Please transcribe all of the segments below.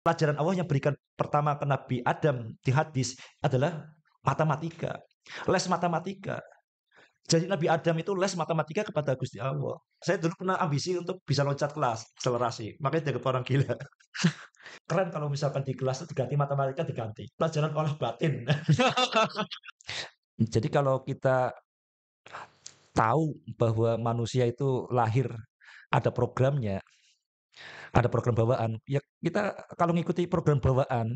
pelajaran Allah yang berikan pertama ke Nabi Adam di hadis adalah matematika, les matematika. Jadi Nabi Adam itu les matematika kepada Gusti Allah. Saya dulu pernah ambisi untuk bisa loncat kelas, akselerasi, makanya dianggap orang gila. Keren kalau misalkan di kelas itu diganti matematika diganti, pelajaran olah batin. Jadi kalau kita tahu bahwa manusia itu lahir ada programnya, ada program bawaan, ya kita kalau ngikuti program bawaan,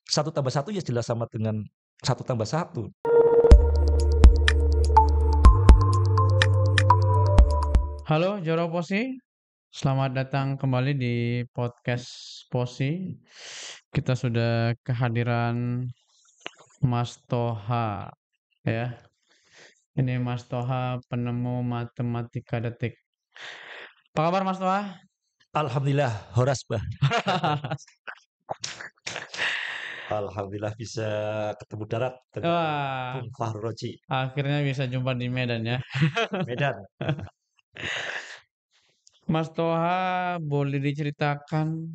satu tambah satu ya jelas sama dengan satu tambah satu. Halo Joro Posi, selamat datang kembali di podcast Posi. Kita sudah kehadiran Mas Toha ya. Ini Mas Toha penemu matematika detik. Apa kabar Mas Toha? Alhamdulillah, horas bah. Alhamdulillah bisa ketemu darat dengan Wah, Bung Fahru Roji, akhirnya bisa jumpa di Medan ya. Medan. Mas Toha boleh diceritakan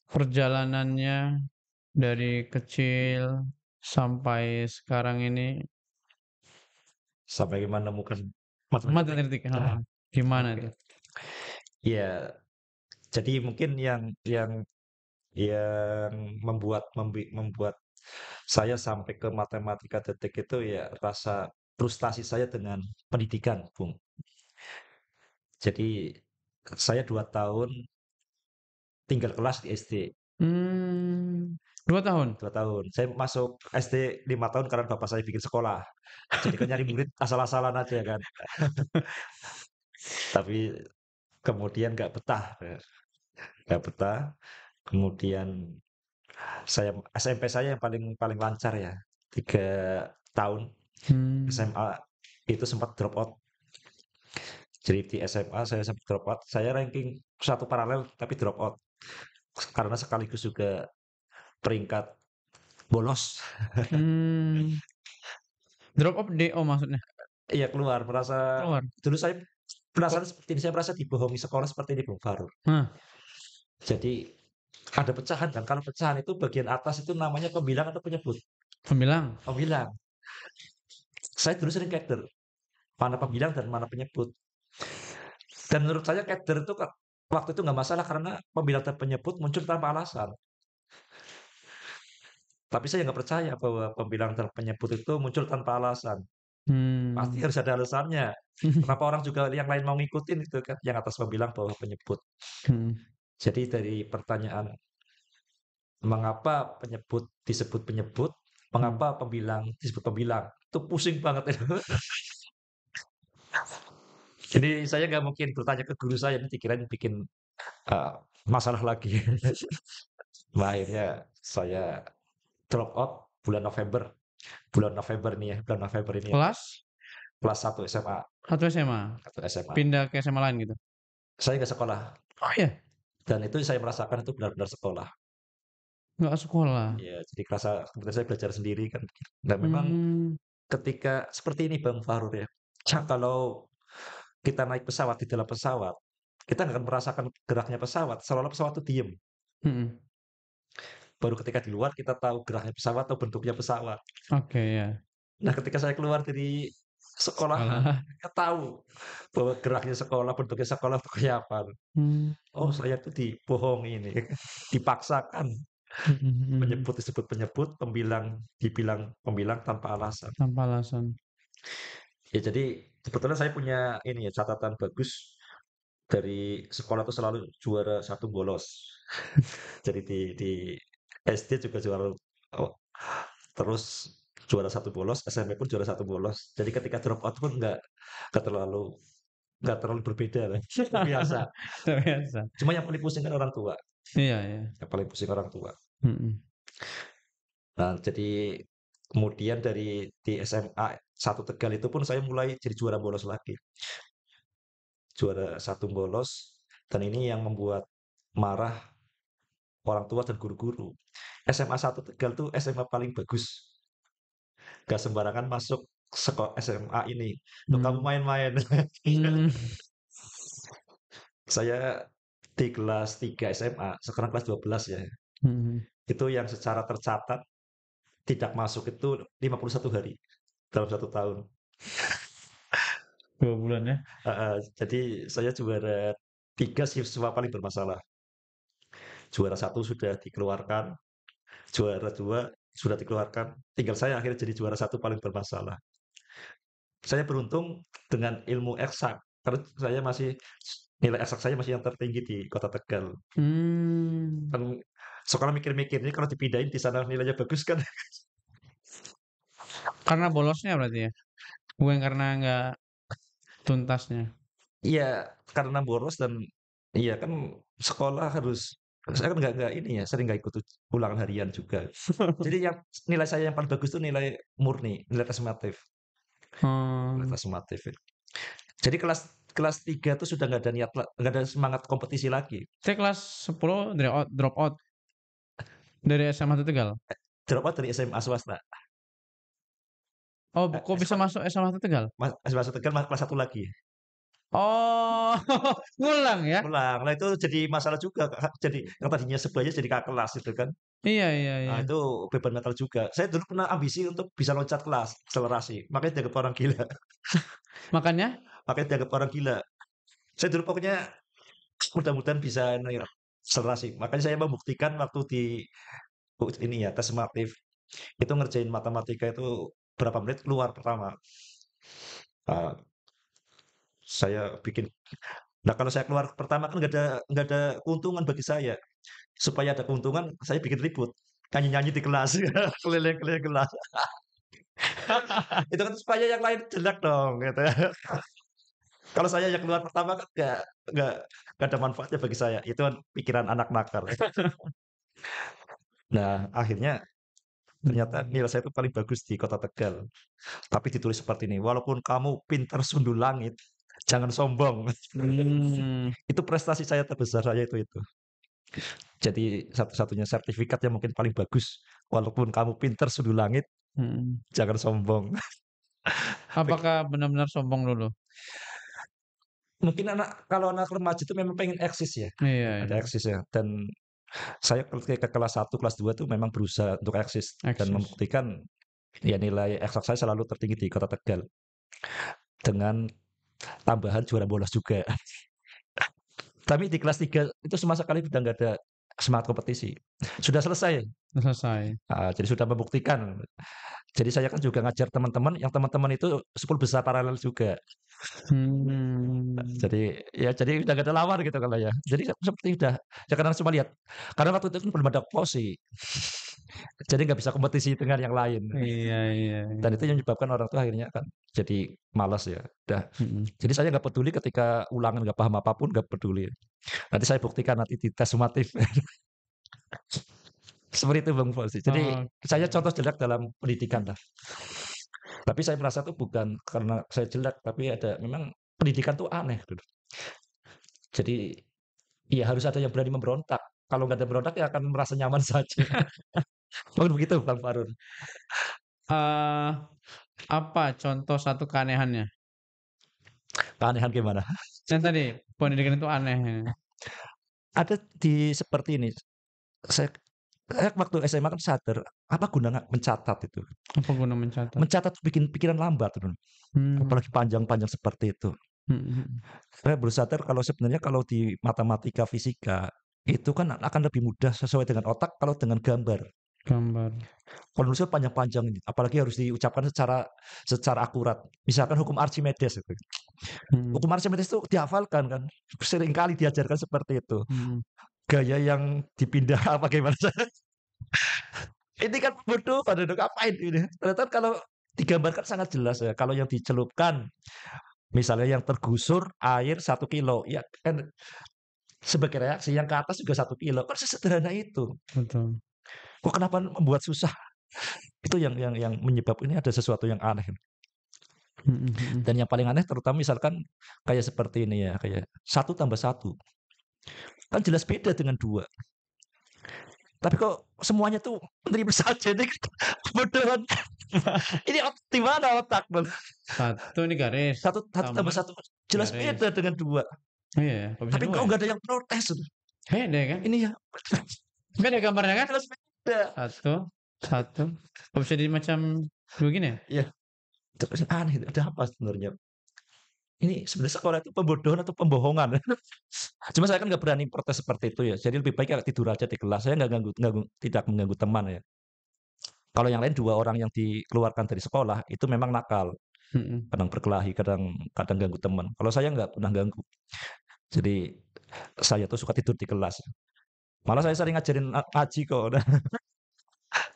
perjalanannya dari kecil sampai sekarang ini Sampai menemukan matematika. matematika. Gimana Oke. itu? Ya, jadi mungkin yang membuat saya sampai ke matematika detik itu ya rasa frustasi saya dengan pendidikan, Bung. Jadi saya 2 tahun tinggal kelas di SD. Hmm, 2 tahun? 2 tahun. Saya masuk SD 5 tahun karena bapak saya bikin sekolah. Jadi kan nyari murid asal-asalan aja kan. Tapi kemudian nggak betah, nggak betah. Kemudian saya SMP saya yang paling paling lancar ya, 3 tahun. Hmm, SMA itu sempat drop out. Jadi di SMA saya sempat drop out. Saya ranking satu paralel tapi drop out karena sekaligus juga peringkat bolos. hmm. Drop off DO maksudnya? Iya keluar merasa Keluar? dulu saya Kok? perasaan seperti ini, saya merasa dibohongi sekolah seperti ini Bung Farul. Hah, Jadi ada pecahan kan, kalau pecahan itu bagian atas itu namanya pembilang atau penyebut? pembilang? Pembilang. Saya dulu sering keder, mana pembilang dan mana penyebut. Dan menurut saya keder itu waktu itu nggak masalah karena pembilang dan penyebut muncul tanpa alasan. Tapi saya nggak percaya bahwa pembilang dan penyebut itu muncul tanpa alasan. Pasti Hmm. harus ada alasannya. Kenapa orang juga yang lain mau ngikutin itu kan, yang atas pembilang bawah penyebut. Hmm. Jadi dari pertanyaan mengapa penyebut disebut penyebut, Hmm. mengapa pembilang disebut pembilang, itu pusing banget itu. Jadi saya nggak mungkin bertanya ke guru saya, nanti kirain bikin eee, masalah lagi. Nah, akhirnya saya drop out bulan November. Bulan November nih ya, bulan November ini ya, Kelas kelas 1 SMA, 1 SMA? 1 SMA. Pindah ke SMA lain gitu? Saya nggak sekolah, Oh iya? dan itu saya merasakan itu benar-benar sekolah. Nggak sekolah? Ya, jadi kerasa kemudian saya belajar sendiri kan. Dan memang Hmm. ketika seperti ini Bang Fahrur ya, kalau kita naik pesawat, di dalam pesawat, kita nggak akan merasakan geraknya pesawat, seolah-olah pesawat itu diem. Hmm. Baru ketika di luar kita tahu geraknya pesawat atau bentuknya pesawat. Oke ya. Nah, ketika saya keluar dari sekolahan, Sekolah. saya tahu bahwa geraknya sekolah, bentuknya sekolah itu kayak apa. Hmm. Oh, saya tuh dibohongi ini, dipaksakan. Hmm. Hmm. Penyebut disebut penyebut, pembilang dibilang pembilang tanpa alasan. Tanpa alasan. Ya jadi sebetulnya saya punya ini ya catatan bagus dari sekolah tuh selalu juara satu bolos. Jadi di SD juga juara oh, terus juara satu bolos, SMP pun juara satu bolos. Jadi ketika drop out pun nggak terlalu nggak terlalu berbeda lah. Biasa. Terbiasa. Cuma yang paling pusing kan orang tua. Iya ya. Yang paling pusing orang tua. Hmm. Nah, jadi kemudian dari di SMA satu Tegal itu pun saya mulai jadi juara bolos lagi. Juara satu bolos dan ini yang membuat marah orang tua dan guru-guru. SMA satu Tegal tuh SMA paling bagus. Gak sembarangan masuk sekolah SMA ini. Tuh kamu Hmm. main-main. Hmm. Saya di kelas 3 SMA, sekarang kelas 12 ya. Mhm. Itu yang secara tercatat tidak masuk itu 51 hari dalam 1 tahun. 2 bulan ya? Jadi saya juara 3 siswa paling bermasalah. Juara satu sudah dikeluarkan, juara 2 sudah dikeluarkan, tinggal saya akhirnya jadi juara satu paling bermasalah. Saya beruntung dengan ilmu eksak, karena saya masih nilai eksak saya masih yang tertinggi di Kota Tegal. Mmm, Kan sekolah mikir-mikir ini kalau dipindahin di sana nilainya bagus kan. karena bolosnya berarti ya? Bukan karena nggak tuntasnya? Iya, karena boros dan iya kan sekolah harus saya kan nggak ini ya, sering nggak ikut ulangan harian juga. Jadi yang nilai saya yang paling bagus itu nilai murni, nilai tes sumatif, nilai Oh, tes sumatif. Jadi kelas kelas 3 tuh sudah nggak ada niat nggak ada semangat kompetisi lagi. saya kelas 10 drop out dari SMA Tegal? Drop out dari SMA swasta. Oh, Eh, kok bisa masuk SMA Tegal? SMA Tegal kelas satu lagi. Oh, ngulang ya? Ulang. Nah itu jadi masalah juga. Jadi yang tadinya sebaya jadi kakak kelas itu kan. Iya iya Nah, iya. itu beban mental juga. Saya dulu pernah ambisi untuk bisa loncat kelas, akselerasi. Makanya dianggap orang gila. Makanya? Makanya dianggap orang gila. Saya dulu pokoknya mudah-mudahan bisa nih, akselerasi. Makanya saya membuktikan waktu di ini ya, tes summatif. Itu ngerjain matematika itu berapa menit keluar pertama. Ah, saya bikin. Nah kalau saya keluar pertama kan nggak ada keuntungan bagi saya. Supaya ada keuntungan, saya bikin ribut. Nyanyi-nyanyi di kelas, keliling-keliling kelas. Itu kan supaya yang lain jelek dong, gitu. Kalau saya yang keluar pertama kan nggak nggak ada manfaatnya bagi saya. Itu kan pikiran anak nakal. Nah, akhirnya ternyata nilai saya itu paling bagus di Kota Tegal. Tapi ditulis seperti ini, walaupun kamu pintar sundul langit, jangan sombong. Mmm, Itu prestasi saya terbesar saya itu. Jadi satu-satunya sertifikat yang mungkin paling bagus. Walaupun kamu pintar sundul langit, mhm. jangan sombong. Apakah benar-benar sombong dulu? Mungkin kalau anak remaja itu memang pengen eksis ya, Iya ada iya, eksis ya. Dan saya ketika kelas satu kelas 2 tuh memang berusaha untuk eksis dan eksis. membuktikan ya nilai eksak saya selalu tertinggi di Kota Tegal. Dengan tambahan juara bolos juga. Tapi di kelas 3 itu sama sekali udah nggak ada semangat kompetisi. Sudah selesai, Udah selesai. jadi sudah membuktikan. Jadi saya kan juga ngajar teman-teman, yang teman-teman itu 10 besar paralel juga. Mmm, Jadi ya jadi udah gak ada lawan gitu kalau ya. Jadi seperti udah ya kadang cuma lihat karena waktu itu kan belum ada POSI. Jadi nggak bisa kompetisi dengan yang lain. iya iya Dan iya, itu yang menyebabkan orang tuh akhirnya kan jadi malas ya. Udah. mhm. Jadi saya nggak peduli ketika ulangan nggak paham apapun nggak peduli. Nanti saya buktikan nanti di tes sumatif. Seperti itu Bang Fauzi. Jadi saya Oke. contoh jelek dalam pendidikan lah. Tapi saya merasa tuh bukan karena saya jelek, tapi ada memang pendidikan tuh aneh dulu. Jadi iya harus ada yang berani memberontak. Kalau nggak ada berontak ya akan merasa nyaman saja. Mungkin begitu Bang Farun. Eee, apa contoh satu keanehannya? Keanehan gimana? Yang tadi, pendidikan itu aneh, Ada di seperti ini. Saya waktu SMA kan sadar apa gunanya mencatat itu. apa guna mencatat? Mencatat bikin pikiran lambat tuh. Mmm, Apalagi panjang-panjang seperti itu. mhm mhm. Saya baru sadar kalau sebenarnya kalau di matematika, fisika itu kan akan lebih mudah sesuai dengan otak kalau dengan gambar. Gambar. Kalau nulisnya panjang-panjang ini, apalagi harus diucapkan secara secara akurat. Misalkan hukum Archimedes itu. Mhm Hukum Archimedes itu dihafalkan kan, sering kali diajarkan seperti itu. mhm. Gaya yang dipindah apa gimana. Ini kan bodoh pada ngapain ini. Ternyata kalau digambarkan sangat jelas ya. Kalau yang dicelupkan, misalnya yang tergusur air 1 kilo, ya kan sebagai reaksi yang ke atas juga 1 kilo. Kan sesederhana itu. Betul. Kok kenapa membuat susah? Itu yang menyebabkan ini ada sesuatu yang aneh. Mhm mhm. Dan yang paling aneh terutama misalkan kayak seperti ini ya, kayak 1 tambah 1. Kan jelas beda dengan 2. Tapi kok semuanya tuh menerima saja ini kebodohan. Ini di mana otak Bang? 1 ini garis, Satu satu tambah tambah satu jelas garis. beda dengan 2. Oh iya ya? Kok bisa Tapi 2 kok ya? nggak ada yang protes. Beda kan? Ini ya Kan ada gambarnya kan? Jelas beda. Satu, satu. Kok bisa jadi macam begini ya? Iya, terus aneh, ada apa sebenarnya? Ini sebenarnya sekolah itu pembodohan atau pembohongan? Cuma saya kan nggak berani protes seperti itu ya. Jadi lebih baik ya tidur aja di kelas. Saya nggak ganggu, tidak mengganggu teman ya. Kalau yang lain dua orang yang dikeluarkan dari sekolah itu memang nakal, Mhm. kadang berkelahi, kadang kadang ganggu teman. Kalau saya nggak pernah ganggu. Jadi saya tuh suka tidur di kelas. Malah saya sering ngajarin ngaji kok.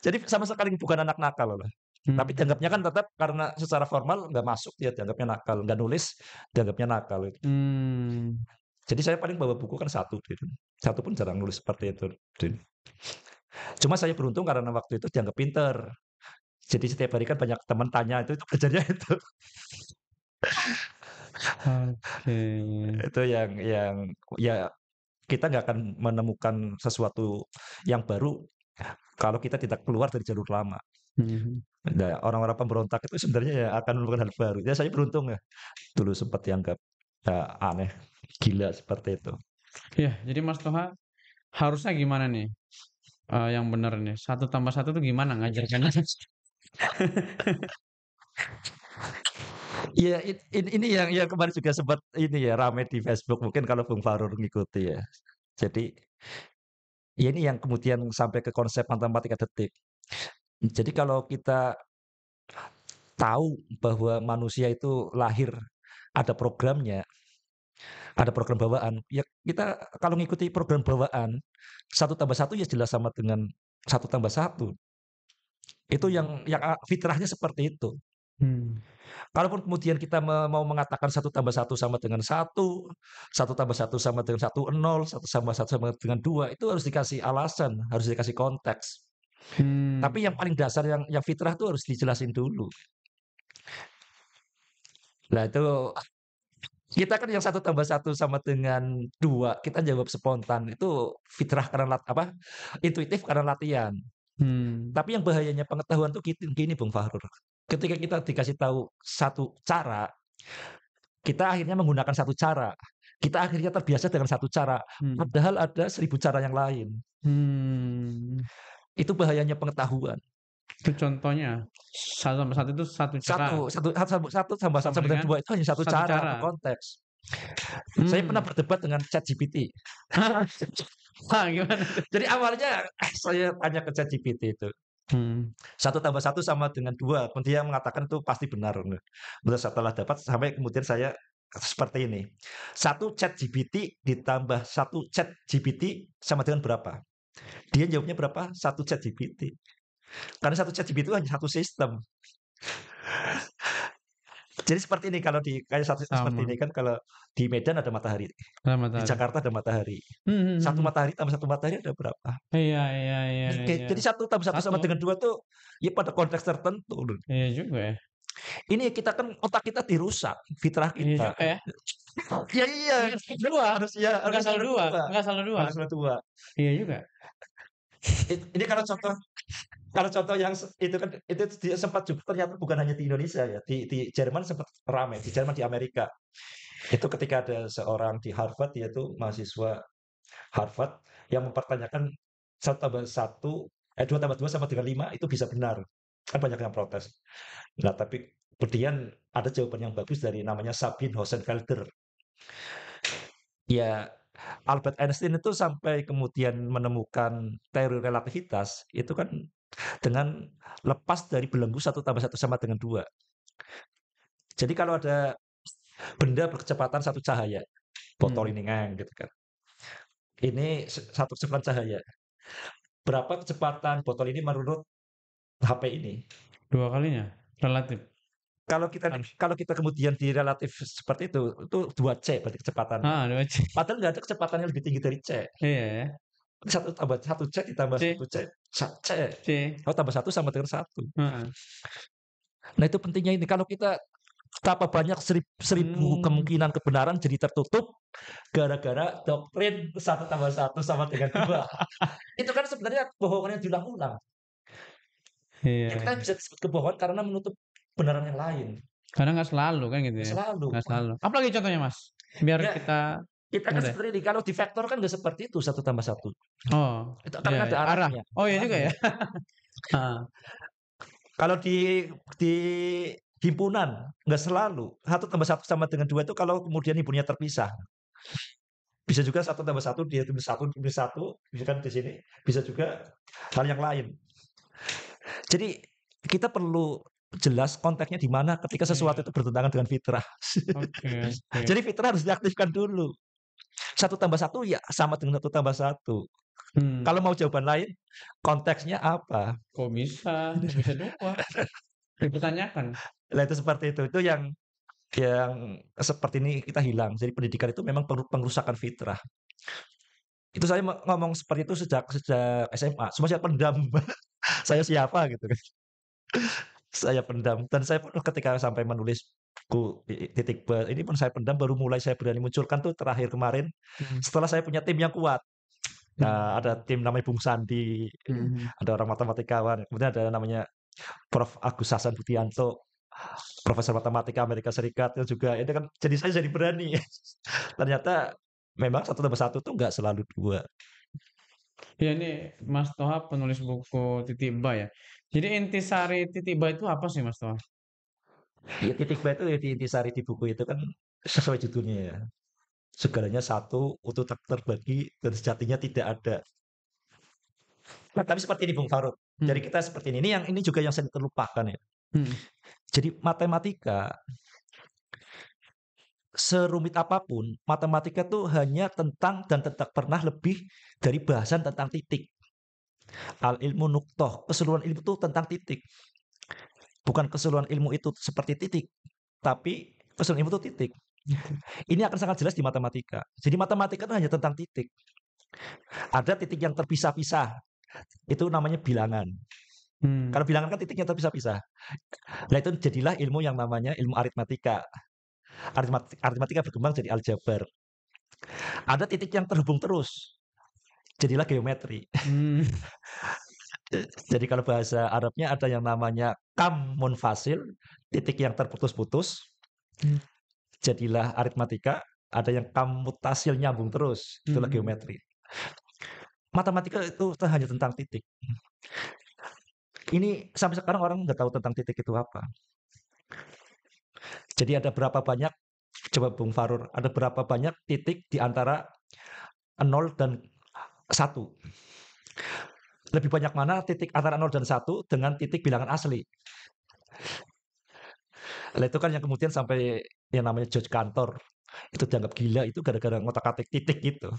Jadi sama sekali bukan anak nakal lah. Tapi Mmm. dianggapnya kan tetap karena secara formal nggak masuk dia dianggapnya nakal, nggak nulis dianggapnya nakal. Mmm. Jadi saya paling bawa buku kan satu, gitu. Satu pun jarang nulis seperti itu, Din. Cuma saya beruntung karena waktu itu dianggap pinter. Jadi setiap hari kan banyak teman tanya itu belajarnya itu. Oke. Itu yang ya kita nggak akan menemukan sesuatu yang baru kalau kita tidak keluar dari jalur lama. Mhm. Nah, orang-orang pemberontak itu sebenarnya ya akan menemukan hal baru. Ya saya beruntung ya, dulu sempat dianggap aneh, gila seperti itu. Iya, jadi Mas Toha harusnya gimana nih, yang bener nih? Satu tambah satu tuh gimana ngajarkannya? Iya, ini yang kemarin juga sempat ini ya rame di Facebook mungkin kalau Bung Farur ngikuti ya. Jadi ya ini yang kemudian sampai ke konsep matematika detik. Jadi kalau kita tahu bahwa manusia itu lahir ada programnya, ada program bawaan, ya kita kalau ngikuti program bawaan, satu tambah satu ya jelas sama dengan satu tambah satu. Itu yang fitrahnya seperti itu. Mmm. Kalaupun kemudian kita mau mengatakan satu tambah satu sama dengan satu, satu tambah satu sama dengan satu nol, satu tambah satu sama dengan 2, itu harus dikasih alasan, harus dikasih konteks. Mmm. Tapi yang paling dasar yang fitrah itu harus dijelasin dulu. Nah itu kita kan yang satu tambah satu sama dengan 2 kita jawab spontan, itu fitrah karena apa, intuitif karena latihan. Mmm. Tapi yang bahayanya pengetahuan tuh gini Bung Fahrur, ketika kita dikasih tahu satu cara, kita akhirnya menggunakan satu cara. Kita akhirnya terbiasa dengan satu cara, Mhm. padahal ada 1000 cara yang lain. Mmm. Itu bahayanya pengetahuan. Itu contohnya, satu tambah satu itu satu cara, Satu tambah satu sama sama dengan dengan 2 itu hanya satu satu cara atau cara. konteks. Saya pernah Mmm. berdebat dengan ChatGPT. Wah, gimana tuh? Jadi awalnya saya tanya ke ChatGPT itu, Mhm. satu tambah satu sama dengan 2, kemudian dia mengatakan itu pasti benar. Nah, setelah dapat sampai kemudian saya seperti ini, satu ChatGPT ditambah satu ChatGPT sama dengan berapa? Dia jawabnya berapa? Satu ChatGPT. Karena satu ChatGPT itu hanya satu sistem. Jadi seperti ini kalau di kayak seperti Sama, ini kan kalau di Medan ada matahari, sama di matahari. Jakarta ada matahari. Mhm, mhm, Satu mhm. matahari tambah satu matahari ada berapa? Iya, iya, iya, Oke, iya. jadi satu tambah satu Satu. sama dengan 2 tuh ya pada konteks tertentu. Iya juga ya. Ini kita kan otak kita dirusak, fitrah Iya kita. juga ya. Ya iya, Iya, dua, manusia nggak harus salah dua, berdua, nggak salah dua. harus berdua. Iya juga. Ini kalau contoh yang itu kan itu dia sempat juga ternyata bukan hanya di Indonesia ya, di Jerman sempat ramai, di Jerman, di Amerika. Itu ketika ada seorang di Harvard, dia itu mahasiswa Harvard yang mempertanyakan satu tambah satu, 2 tambah 2 sama dengan 5 itu bisa benar. Kan banyak yang protes. Nah, tapi kemudian ada jawaban yang bagus dari namanya Sabine Hosenfelder. Ya, Albert Einstein itu sampai kemudian menemukan teori relativitas, itu kan dengan lepas dari belenggu satu tambah satu sama dengan 2. Jadi kalau ada benda berkecepatan satu cahaya, botol Mhm. ini ngeng gitu kan. Ini satu kecepatan cahaya. Berapa kecepatan botol ini menurut HP ini? Dua kalinya relatif. Kalau kita Harus. kalau kita kemudian di relatif seperti itu 2C berarti kecepatannya. Ah, dua C. Padahal nggak ada kecepatan yang lebih tinggi dari C. Iya ya. Satu tambah satu C ditambah satu C, C, C. C. Oh tambah satu sama dengan satu. Heeh. Nah itu pentingnya ini. Kalau kita betapa banyak seribu Mmm. kemungkinan kebenaran jadi tertutup gara-gara doktrin satu tambah satu sama dengan 2. Itu kan sebenarnya kebohongan yang diulang-ulang. Iya, Ya kita iya. bisa disebut kebohongan karena menutup kebenaran yang lain. Karena nggak selalu kan gitu Nggak ya, selalu. nggak selalu. Apalagi contohnya Mas? Biar Ya kita Kita kan Ada? seperti ini, kalau di vektor kan nggak seperti itu, satu tambah satu. Oh, Itu iya akan iya, ada arah. arahnya, Oh, iya juga arahnya. ya? Heeh. Kalau di himpunan, nggak selalu. Satu tambah satu sama dengan dua itu kalau kemudian himpunnya terpisah. Bisa juga satu tambah satu, dia tulis satu, misalkan di sini. Bisa juga hal yang lain. Jadi kita perlu jelas konteksnya di mana ketika sesuatu Iya. itu bertentangan dengan fitrah. Oke oke. Jadi fitrah harus diaktifkan dulu. Satu tambah satu ya sama dengan satu tambah satu. Hmm. Kalau mau jawaban lain, konteksnya apa? Kok bisa? Kok bisa dua? Dipertanyakan. Nah itu seperti itu. Itu yang seperti ini kita hilang. Jadi pendidikan itu memang pengrusakan fitrah. Itu saya ngomong seperti itu sejak sejak SMA. Cuma saya pendam. Saya siapa gitu kan. Saya pendam dan saya pun ketika sampai menulis buku titik ini pun saya pendam, baru mulai saya berani munculkan tuh terakhir kemarin Hmm. setelah saya punya tim yang kuat. Nah, ada Hmm. tim namanya Bung Sandi, Mhm. ada orang matematikawan, kemudian ada namanya Prof. Agus Hasan Budianto, profesor matematika Amerika Serikat itu juga. Itu kan jadi saya jadi berani. Ternyata memang satu tambah satu tuh nggak selalu dua. Ya ini Mas Toha penulis buku Titik Ba ya. Jadi intisari Titik Ba itu apa sih Mas Toha? Ya titik B itu ya di intisari di buku itu kan sesuai judulnya ya. Segalanya satu, utuh tak terbagi, dan sejatinya tidak ada. Nah, tapi seperti ini Bung Faruk. Jadi Hmm. kita seperti ini. Ini juga yang saya terlupakan ya. Hmm. Jadi matematika serumit apapun, matematika tuh hanya tentang dan tidak pernah lebih dari bahasan tentang titik. Al ilmu nuktoh, keseluruhan ilmu itu tentang titik. Bukan keseluruhan ilmu itu seperti titik, tapi keseluruhan ilmu itu titik. Gitu. Ini akan sangat jelas di matematika. Jadi matematika itu hanya tentang titik. Ada titik yang terpisah-pisah, itu namanya bilangan. Hmm. Kalau bilangan kan titiknya terpisah-pisah. Nah itu jadilah ilmu yang namanya ilmu aritmatika. Aritmatika berkembang jadi aljabar. Ada titik yang terhubung terus, jadilah geometri. Hmm. Jadi kalau bahasa Arabnya ada yang namanya kam munfasil, titik yang terputus-putus, Hmm. jadilah aritmatika. Ada yang kam mutasil nyambung terus, itulah Hmm. geometri. Matematika itu hanya tentang titik. Ini sampai sekarang orang nggak tahu tentang titik itu apa. Jadi ada berapa banyak, coba Bung Farur, ada berapa banyak titik di antara 0 dan 1? Lebih banyak mana titik antara 0 dan 1 dengan titik bilangan asli? Nah, itu kan yang kemudian sampai yang namanya George Cantor itu dianggap gila itu gara-gara ngotak-atik titik gitu.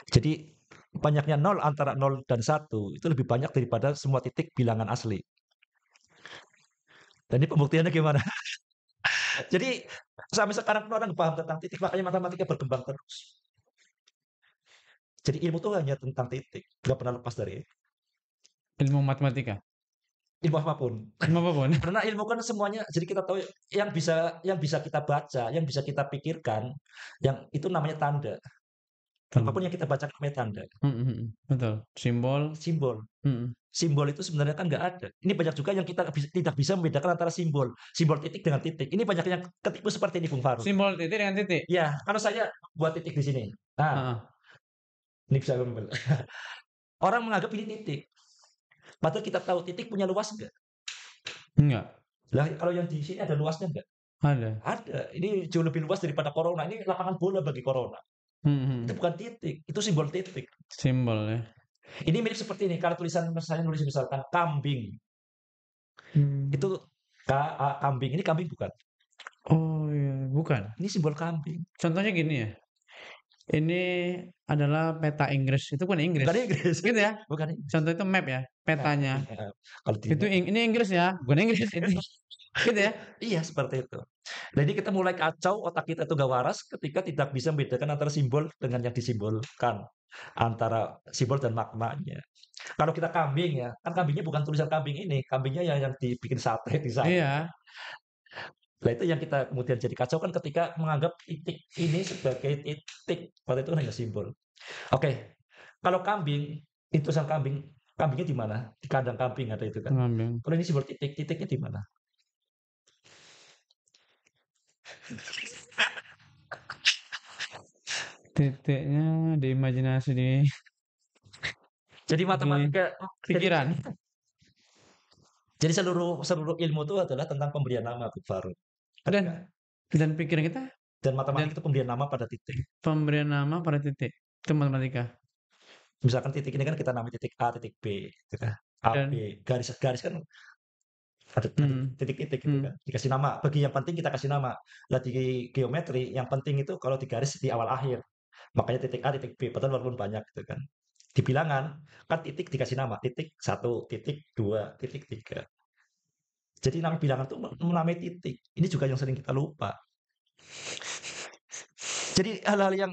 Jadi banyaknya 0 antara 0 dan 1 itu lebih banyak daripada semua titik bilangan asli. Dan ini pembuktiannya gimana? Jadi sampai sekarang pun orang nggak paham tentang titik, makanya matematika berkembang terus. Jadi ilmu itu hanya tentang titik, nggak pernah lepas dari Ilmu matematika. ilmu apapun. Ilmu apapun. Karena ilmu kan semuanya, jadi kita tahu yang bisa kita baca, yang bisa kita pikirkan, yang itu namanya tanda. Hmm. Apapun yang kita baca namanya tanda. Hmm, hmm, hmm. Betul. Simbol. Simbol. Hmm. Simbol itu sebenarnya kan nggak ada. Ini banyak juga yang kita tidak bisa membedakan antara simbol. Simbol titik dengan titik. Ini banyak yang ketipu seperti ini, Bung Faruk. Simbol titik dengan titik. Ya, kalau saya buat titik di sini. Nah, Heeh. ini bisa orang menganggap ini titik. Padahal kita tahu titik punya luas enggak? Enggak. Lah, kalau yang di sini ada luasnya enggak? Ada. Ada. Ini jauh lebih luas daripada corona. Ini lapangan bola bagi corona. Hmm, Itu hmm. bukan titik, itu simbol titik. Simbol ya. Ini mirip seperti ini. Kalau tulisan saya nulis misalkan kambing, itu Hmm. kambing. Ini kambing bukan. Oh iya, bukan. Ini simbol kambing. Contohnya gini ya. Ini adalah peta Inggris. Itu kan Inggris. Bukan Inggris. Gitu ya. Bukan Inggris. Contoh itu map ya, Map, petanya. oke. Kalau di Itu map. ini Inggris ya, bukan Inggris ini. Gitu ya. Iya, seperti itu. Jadi kita mulai kacau, otak kita itu gak waras ketika tidak bisa membedakan antara simbol dengan yang disimbolkan. Antara simbol dan maknanya. Kalau kita kambing ya, kan kambingnya bukan tulisan kambing ini, kambingnya yang dibikin sate di sana. Iya. Nah itu yang kita kemudian jadi kacau kan ketika menganggap titik ini sebagai titik. Padahal itu kan hanya simbol. Oke, kalau kambing, itu tulisan kambing, kambingnya di mana? Di kandang kambing ada itu kan. Ngambil. Kalau ini simbol titik, titiknya di mana? Titiknya di imajinasi Jadi di matematika jadi pikiran. jadi seluruh seluruh ilmu itu adalah tentang pemberian nama, Bung Faruk. Ketika Dan pikiran kita dan dan matematika itu pemberian nama pada titik. pemberian nama pada titik. Itu matematika. Misalkan titik ini kan kita namai titik A, titik B, gitu kan. A, Dan B, garis-garis kan ada hmm, titik-titik gitu hmm. kan. Dikasih nama. Bagi yang penting kita kasih nama. Lah di geometri yang penting itu kalau di garis di awal akhir. Makanya titik A, titik B, padahal walaupun banyak gitu kan. Di bilangan kan titik dikasih nama, titik satu, titik dua, titik tiga. Jadi nama bilangan itu menamai titik. Ini juga yang sering kita lupa. Jadi hal-hal yang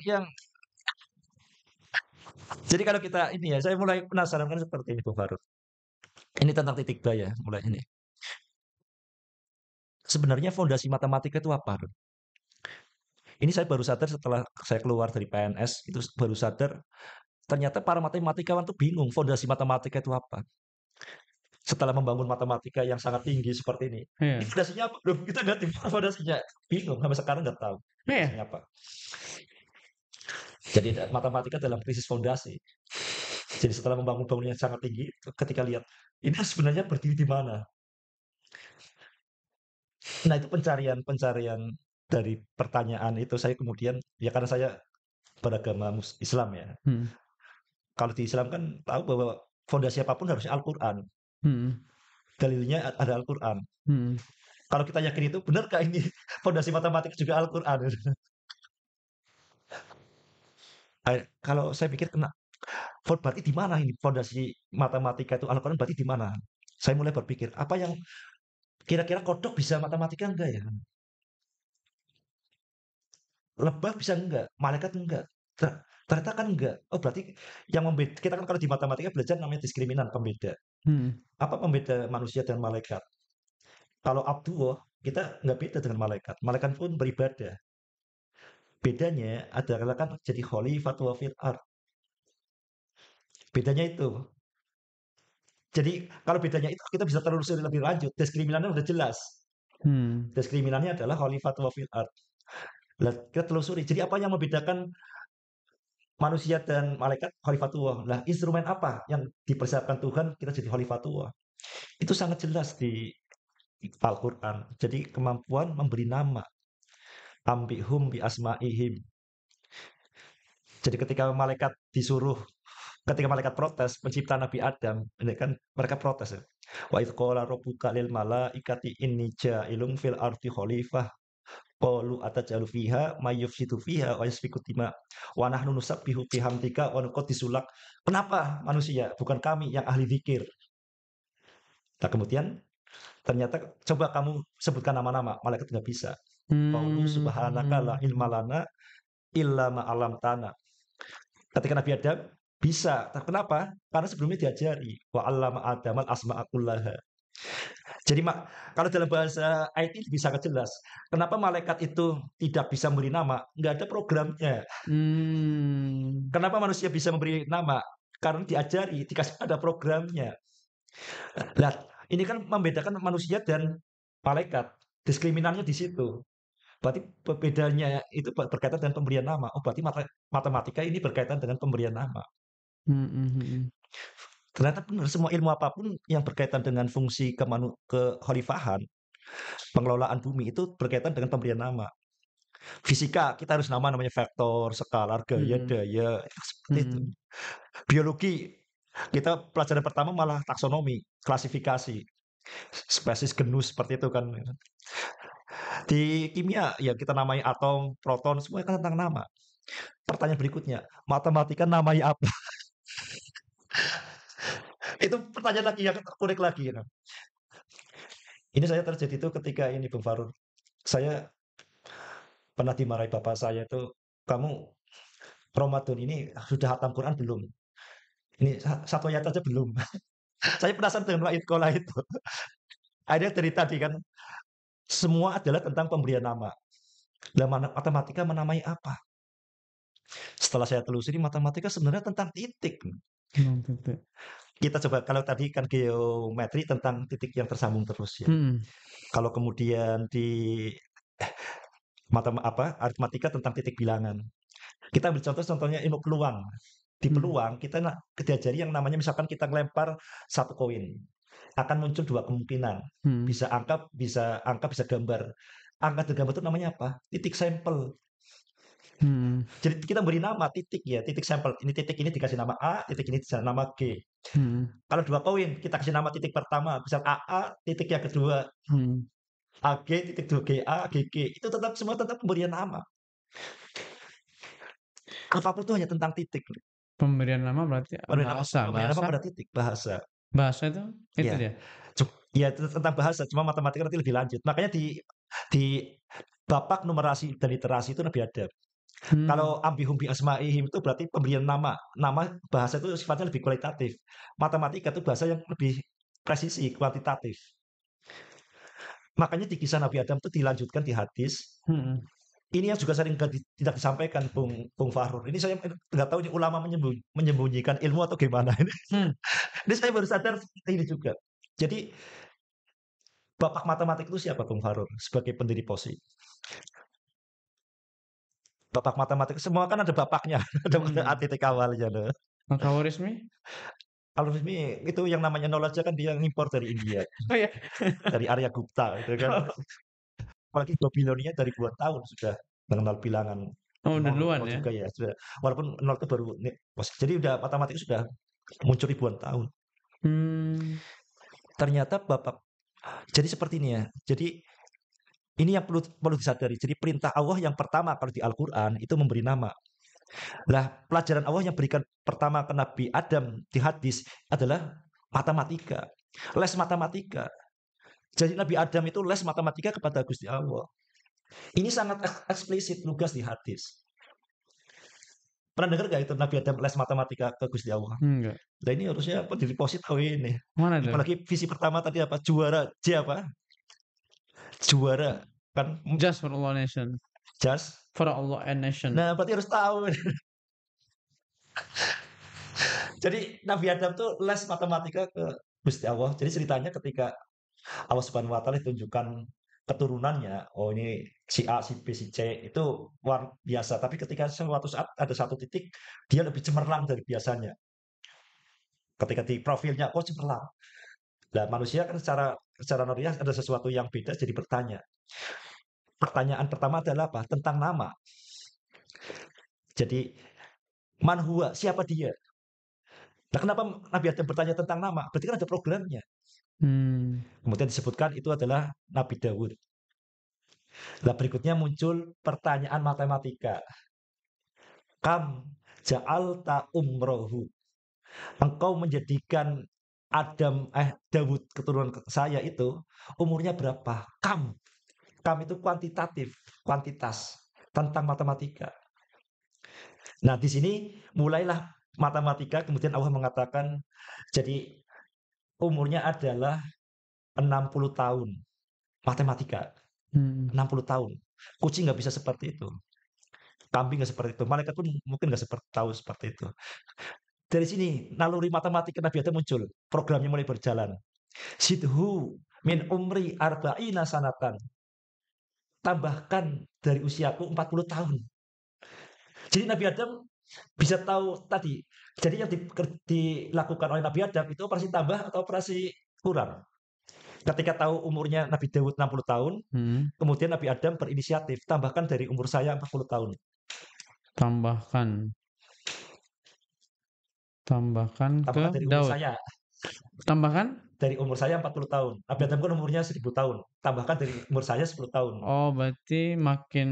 jadi kalau kita ini ya, saya mulai penasaran kan seperti ini, Bung Faruk. Ini tentang titik ya, mulai ini. Sebenarnya fondasi matematika itu apa? Ini saya baru sadar setelah saya keluar dari PNS, itu baru sadar ternyata para matematikawan tuh bingung fondasi matematika itu apa. Setelah membangun matematika yang sangat tinggi seperti ini Iya. fondasinya apa? Loh, kita nggak tahu fondasinya, bingung sampai sekarang nggak tahu fondasinya Iya. apa. Jadi matematika dalam krisis fondasi. Jadi setelah membangun bangunan yang sangat tinggi, ketika lihat ini sebenarnya berdiri di mana? Nah itu pencarian dari pertanyaan itu saya kemudian ya karena saya beragama Islam ya. Hmm. Kalau di Islam kan tahu bahwa fondasi apapun harusnya Al-Quran. Hmm. Dalilnya ada Al-Quran. Hmm. Kalau kita yakin itu, benarkah ini fondasi matematika juga Al-Quran? Kalau saya pikir kena, berarti di mana ini fondasi matematika itu Al-Quran berarti di mana? Saya mulai berpikir, apa yang kira-kira kodok bisa matematika enggak ya? Lebah bisa enggak? Malaikat enggak? Ternyata kan enggak. Oh berarti yang membeda, kita kan kalau di matematika belajar namanya diskriminan, pembeda. Hmm. Apa pembeda manusia dan malaikat? Kalau Abdullah, kita nggak beda dengan malaikat. Malaikat pun beribadah. Bedanya adalah kan jadi khalifatul fil ard. Bedanya itu. Jadi kalau bedanya itu kita bisa telusuri lebih lanjut. Diskriminannya udah jelas. Hmm. Diskriminannya adalah khalifatu fil ard. Lah, kita telusuri. Jadi apa yang membedakan manusia dan malaikat khalifatullah? Lah, instrumen apa yang dipersiapkan Tuhan kita jadi khalifatullah? Itu sangat jelas di Al-Quran. Jadi kemampuan memberi nama. Ambihum bi asma'ihim. Jadi ketika malaikat protes pencipta Nabi Adam, ini kan mereka protes ya. Wa idz qala rabbuka lil malaikati inni ja'ilun fil ardi khalifah. Qalu atajalu fiha may yufsidu fiha wa yasfiku dima wa nahnu nusabbihu bihamdika wa nuqaddisu lak. Kenapa manusia bukan kami yang ahli zikir? Nah, kemudian ternyata coba kamu sebutkan nama-nama, malaikat nggak bisa. Qaulu subhanaka la Hmm. ilma lana illa ma 'allamtana. Ketika Nabi Adam bisa. Kenapa? Karena sebelumnya diajari wa 'allama Adamal asma'a kullaha. Jadi kalau dalam bahasa IT bisa jelas. Kenapa malaikat itu tidak bisa memberi nama? Nggak ada programnya. Hmm. Kenapa manusia bisa memberi nama? Karena diajari, dikasih ada programnya. Nah, ini kan membedakan manusia dan malaikat. Diskriminannya di situ. Berarti bedanya itu berkaitan dengan pemberian nama. Oh, berarti matematika ini berkaitan dengan pemberian nama. Hmm. Hmm. Ternyata benar, semua ilmu apapun yang berkaitan dengan fungsi kekhalifahan, pengelolaan bumi itu berkaitan dengan pemberian nama. Fisika, kita harus namanya vektor, skalar, gaya, Hmm. daya, seperti itu. Hmm. Biologi, kita pelajaran pertama malah taksonomi, klasifikasi, spesies, genus, seperti itu kan. Di kimia, ya kita namai atom, proton, semua kan tentang nama. Pertanyaan berikutnya, matematika namanya apa? Itu pertanyaan lagi yang unik lagi. Ya. Ini saya terjadi itu ketika ini, Bung Farun. Saya pernah dimarahi bapak saya itu, kamu Ramadan ini sudah hatam Quran belum? Ini satu ayat aja belum. Saya penasaran dengan wa'id kola itu. Akhirnya dari tadi kan, semua adalah tentang pemberian nama. Lah matematika menamai apa? Setelah saya telusuri, matematika sebenarnya tentang titik. Hmm. Titik. Kita coba, kalau tadi kan geometri tentang titik yang tersambung terus ya. Hmm. Kalau kemudian di aritmatika tentang titik bilangan. Kita ambil contohnya ilmu peluang. Di Hmm. peluang kita diajari yang namanya misalkan kita ngelempar satu koin, akan muncul dua kemungkinan. Hmm. Bisa angka, bisa angka, bisa gambar. Angka dan gambar itu namanya apa? Titik sampel. Hmm. Jadi kita beri nama titik ya, titik sampel. Ini titik ini dikasih nama A, titik ini dikasih nama G. Hmm. Kalau dua koin, kita kasih nama titik pertama, misal AA, titik yang kedua Hmm. AG, titik dua GA, GG. Itu tetap semua tetap pemberian nama. Apapun itu hanya tentang titik. Pemberian nama berarti bahasa, Pemberian nama bahasa, pada titik, bahasa. bahasa itu Ya, dia. ya tentang bahasa, cuma matematika nanti lebih lanjut. Makanya di bapak numerasi dan literasi itu Nabi Adam. Hmm. Kalau ambihum bi asma'ihim itu berarti pemberian nama. Nama bahasa itu sifatnya lebih kualitatif. Matematika itu bahasa yang lebih presisi, kuantitatif. Makanya di kisah Nabi Adam itu dilanjutkan di hadis. Hmm. Ini yang juga sering tidak disampaikan Bung Fahrul. Ini saya nggak tahu ini ulama menyembunyikan ilmu atau gimana. Hmm. Ini saya baru sadar seperti ini juga. Jadi bapak matematik itu siapa Bung Fahrul sebagai pendiri POSI? Bapak matematik semua kan ada bapaknya, ada Hmm. ATT awalnya. Loh. Alkawarismi? Alvin itu yang namanya knowledge kan dia impor dari India, Oh ya. dari Arya Gupta itu kan. Apalagi Babilonia dari ribuan tahun sudah mengenal bilangan Oh, nol, duluan nol ya. juga ya. Sudah, walaupun nol itu baru jadi udah matematik sudah muncul ribuan tahun. Hmm. Ternyata Bapak jadi seperti ini ya. Jadi ini yang perlu perlu disadari. Jadi perintah Allah yang pertama kalau di Al-Qur'an itu memberi nama. Lah, pelajaran Allah yang berikan pertama ke Nabi Adam di hadis adalah matematika. Les matematika. Jadi Nabi Adam itu les matematika kepada Gusti Allah. Ini sangat eksplisit lugas di hadis. Pernah dengar gak itu Nabi Adam les matematika ke Gusti Allah? Enggak. Nah ini harusnya apa diri posit tahu ini. Mana tuh? Apalagi visi pertama tadi apa? Juara J apa? Juara kan Just for Allah nation. jas. For Allah and nation. Nah, berarti harus tahu. Jadi Nabi Adam tuh les matematika ke Gusti Allah. Jadi ceritanya ketika Allah Subhanahu wa taala tunjukkan keturunannya, oh ini si A, si B, si C itu luar biasa. Tapi ketika suatu saat ada satu titik dia lebih cemerlang dari biasanya. Ketika di profilnya, oh cemerlang. Nah, manusia kan secara secara naluriah ada sesuatu yang beda jadi bertanya. Pertanyaan pertama adalah apa? Tentang nama. Jadi man huwa, siapa dia? Nah, kenapa Nabi Adam bertanya tentang nama? Berarti kan ada programnya. Hmm. Kemudian disebutkan itu adalah Nabi Dawud. Nah, berikutnya muncul pertanyaan matematika. Kam ja'alta umrohu. Engkau menjadikan Dawud keturunan saya itu umurnya berapa? Kam itu kuantitatif, kuantitas tentang matematika. Nah, di sini mulailah matematika kemudian Allah mengatakan jadi umurnya adalah 60 tahun. Matematika Hmm. 60 tahun. Kucing nggak bisa seperti itu. Kambing nggak seperti itu. Malaikat pun mungkin nggak tahu seperti itu. Dari sini naluri matematika Nabi Adam muncul. Programnya mulai berjalan. Sidhu min umri arba'ina sanatan. Tambahkan dari usiaku 40 tahun. Jadi Nabi Adam bisa tahu tadi. Jadi yang dilakukan oleh Nabi Adam itu operasi tambah atau operasi kurang. Ketika tahu umurnya Nabi Daud 60 tahun, Hmm. kemudian Nabi Adam berinisiatif, tambahkan dari umur saya 40 tahun. Tambahkan. Tambahkan ke Tambahkan dari umur Daud. saya. Tambahkan? Dari umur saya 40 tahun. Nabi Adam kan umurnya 1000 tahun. Tambahkan dari umur saya 10 tahun. Oh, berarti makin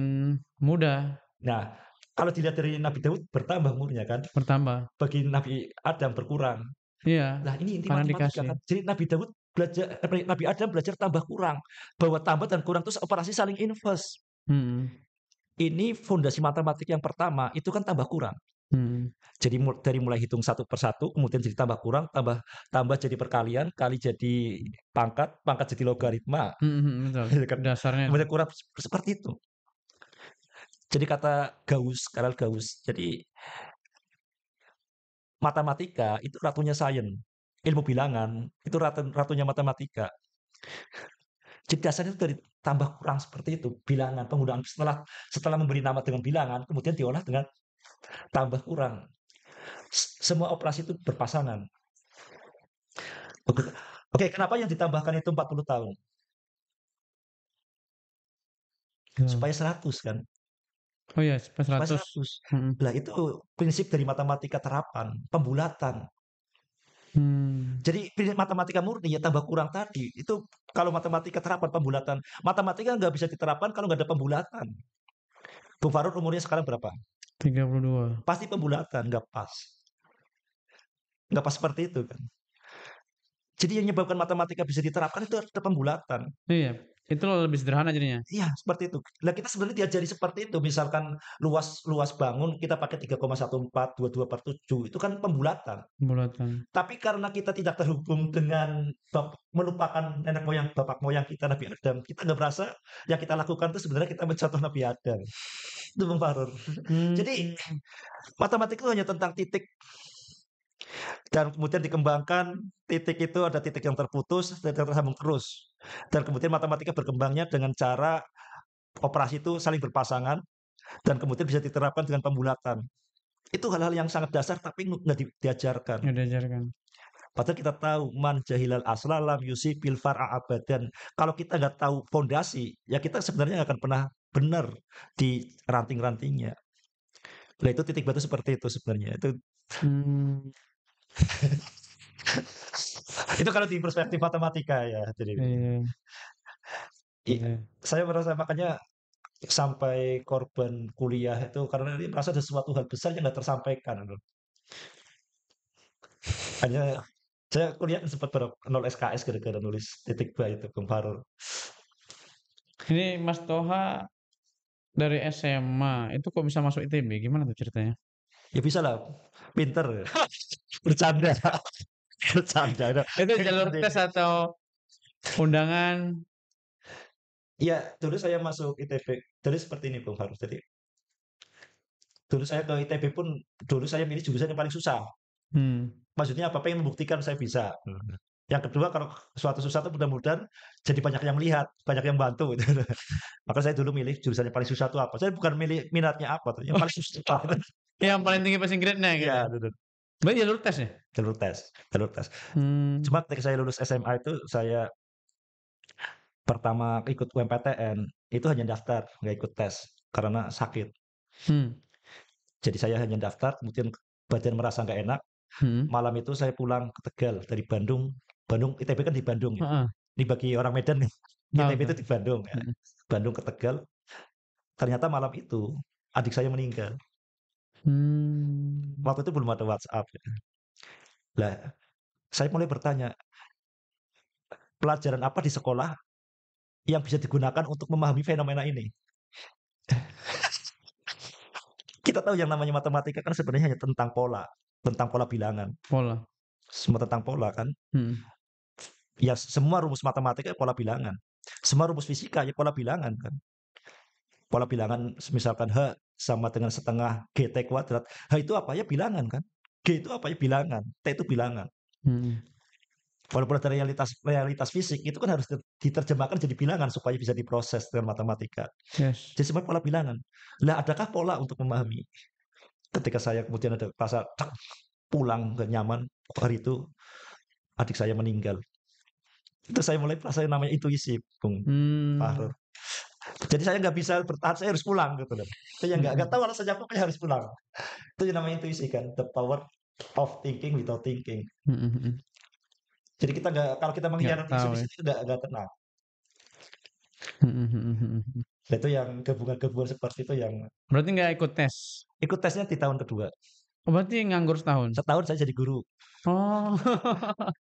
mudah Nah, kalau dilihat dari Nabi Daud bertambah umurnya kan. bertambah. Bagi Nabi Adam berkurang. Iya, Nah, ini inti karena matematika dikasih. kan. Jadi Nabi Daud belajar, Nabi Adam belajar tambah kurang. Bahwa tambah dan kurang itu operasi saling inverse. Hmm. Ini fondasi matematik yang pertama, itu kan tambah kurang. Hmm. Jadi dari mulai hitung satu per satu, kemudian jadi tambah kurang, tambah tambah jadi perkalian, kali jadi pangkat, pangkat jadi logaritma, Betul. gitu kan. Dasarnya itu. Kemudian kurang seperti itu. Jadi kata Gauss, Karel Gauss. Jadi matematika itu ratunya sains. Ilmu bilangan itu ratunya matematika. Jadi dasarnya itu dari tambah kurang seperti itu. Bilangan, penggunaan setelah memberi nama dengan bilangan, kemudian diolah dengan tambah kurang. Semua operasi itu berpasangan. Oke, oke, kenapa yang ditambahkan itu 40 tahun? Ya. Supaya 100 kan? Oh ya, sampai Supaya 100. 100. Mhm. Lah itu prinsip dari matematika terapan, pembulatan. Hmm. Jadi prinsip matematika murni ya tambah kurang tadi. Itu kalau matematika terapan pembulatan. Matematika nggak bisa diterapkan kalau nggak ada pembulatan. Bung Faruk umurnya sekarang berapa? 32. Pasti pembulatan, nggak pas. Nggak pas seperti itu kan. Jadi yang menyebabkan matematika bisa diterapkan itu ada pembulatan. Iya, itu lebih sederhana jadinya, Iya, seperti itu. Nah, kita sebenarnya diajari seperti itu. Misalkan luas luas bangun kita pakai 3,14, 22/7 itu kan pembulatan. bulatan. Tapi karena kita tidak terhubung dengan melupakan nenek moyang, bapak moyang kita Nabi Adam, kita nggak merasa yang kita lakukan itu sebenarnya kita mencontoh Nabi Adam. Itu Bung Farur. Jadi Mmm. matematika itu hanya tentang titik dan kemudian dikembangkan, titik itu ada titik yang terputus dan yang tersambung terus. Dan kemudian matematika berkembangnya dengan cara operasi itu saling berpasangan dan kemudian bisa diterapkan dengan pembulatan. Itu hal-hal yang sangat dasar tapi nggak diajarkan. Nggak diajarkan. Padahal kita tahu man jahilal asla lam yusibil far'a abadan. Kalau kita nggak tahu fondasi, ya kita sebenarnya nggak akan pernah benar di ranting-rantingnya. Nah itu titik batu seperti itu sebenarnya. Mmm. Itu kalau di perspektif matematika ya. Jadi Iya, iya. saya merasa makanya sampai korban kuliah itu karena dia merasa ada sesuatu hal besar yang nggak tersampaikan. Hanya saya kuliah sempat 0 SKS gara-gara nulis titik ba itu Bung Farul. Ini Mas Toha dari SMA, itu kok bisa masuk ITB, gimana tuh ceritanya? Ya bisa lah, pinter. Bercanda, bercanda. Itu jalur tes atau undangan? Iya, dulu saya masuk ITB. Jadi seperti ini Bung Farus. Jadi dulu saya ke ITB pun dulu saya milih jurusan yang paling susah. Hmm. Maksudnya apa? Pengen membuktikan saya bisa. Yang kedua kalau suatu susah itu mudah-mudahan jadi banyak yang lihat, banyak yang bantu gitu. Maka saya dulu milih jurusan yang paling susah itu apa. Saya bukan milih minatnya apa, yang Oh, paling susah. yang paling tinggi passing grade-nya gitu ya? Iya, betul. Berarti jalur tes ya? Jalur tes, jalur tes. Mmm. Cuma ketika saya lulus SMA itu saya pertama ikut UMPTN itu hanya daftar, nggak ikut tes karena sakit. Hmm. Jadi saya hanya daftar, kemudian badan merasa nggak enak. Mhm. Malam itu saya pulang ke Tegal dari Bandung. Bandung ITB kan di Bandung ya. Heeh, Ini bagi orang Medan nih, tahu ITB tuh. itu di Bandung ya. Mhm. Bandung ke Tegal. Ternyata malam itu adik saya meninggal. Mmm. Waktu itu belum ada WhatsApp. Ya. Lah, saya mulai bertanya, pelajaran apa di sekolah yang bisa digunakan untuk memahami fenomena ini? Kita tahu yang namanya matematika kan sebenarnya hanya tentang pola bilangan. Pola. Semua tentang pola kan. Mhm. Ya semua rumus matematika ya pola bilangan. Semua rumus fisika ya pola bilangan kan. Pola bilangan misalkan H sama dengan setengah GT kuadrat. H itu apa ya bilangan kan. G itu apa ya bilangan. T itu bilangan. Mhm. Walaupun ada realitas realitas fisik itu kan harus diterjemahkan jadi bilangan supaya bisa diproses dengan matematika. Yes. Jadi semua pola bilangan. Lah adakah pola untuk memahami? Ketika saya kemudian ada rasa pulang gak nyaman hari itu adik saya meninggal. Itu saya mulai merasa yang namanya intuisi, Bung Mmm. Fahrur. Jadi saya nggak bisa bertahan, saya harus pulang gitu loh. Itu yang nggak Mhm. tahu alasannya apa, saya harus pulang. Itu yang namanya intuisi kan, the power of thinking without thinking. Mhm, mhm. Jadi kita nggak, kalau kita Nggak mengkhianati tahu ya. intuisi itu nggak tenang. Mhm, mhm, mhm, mhm. Nah, itu yang gabungan-gabungan seperti itu yang Berarti nggak ikut tes? ikut tesnya di tahun kedua. Oh, berarti nganggur setahun? Setahun saya jadi guru. Oh.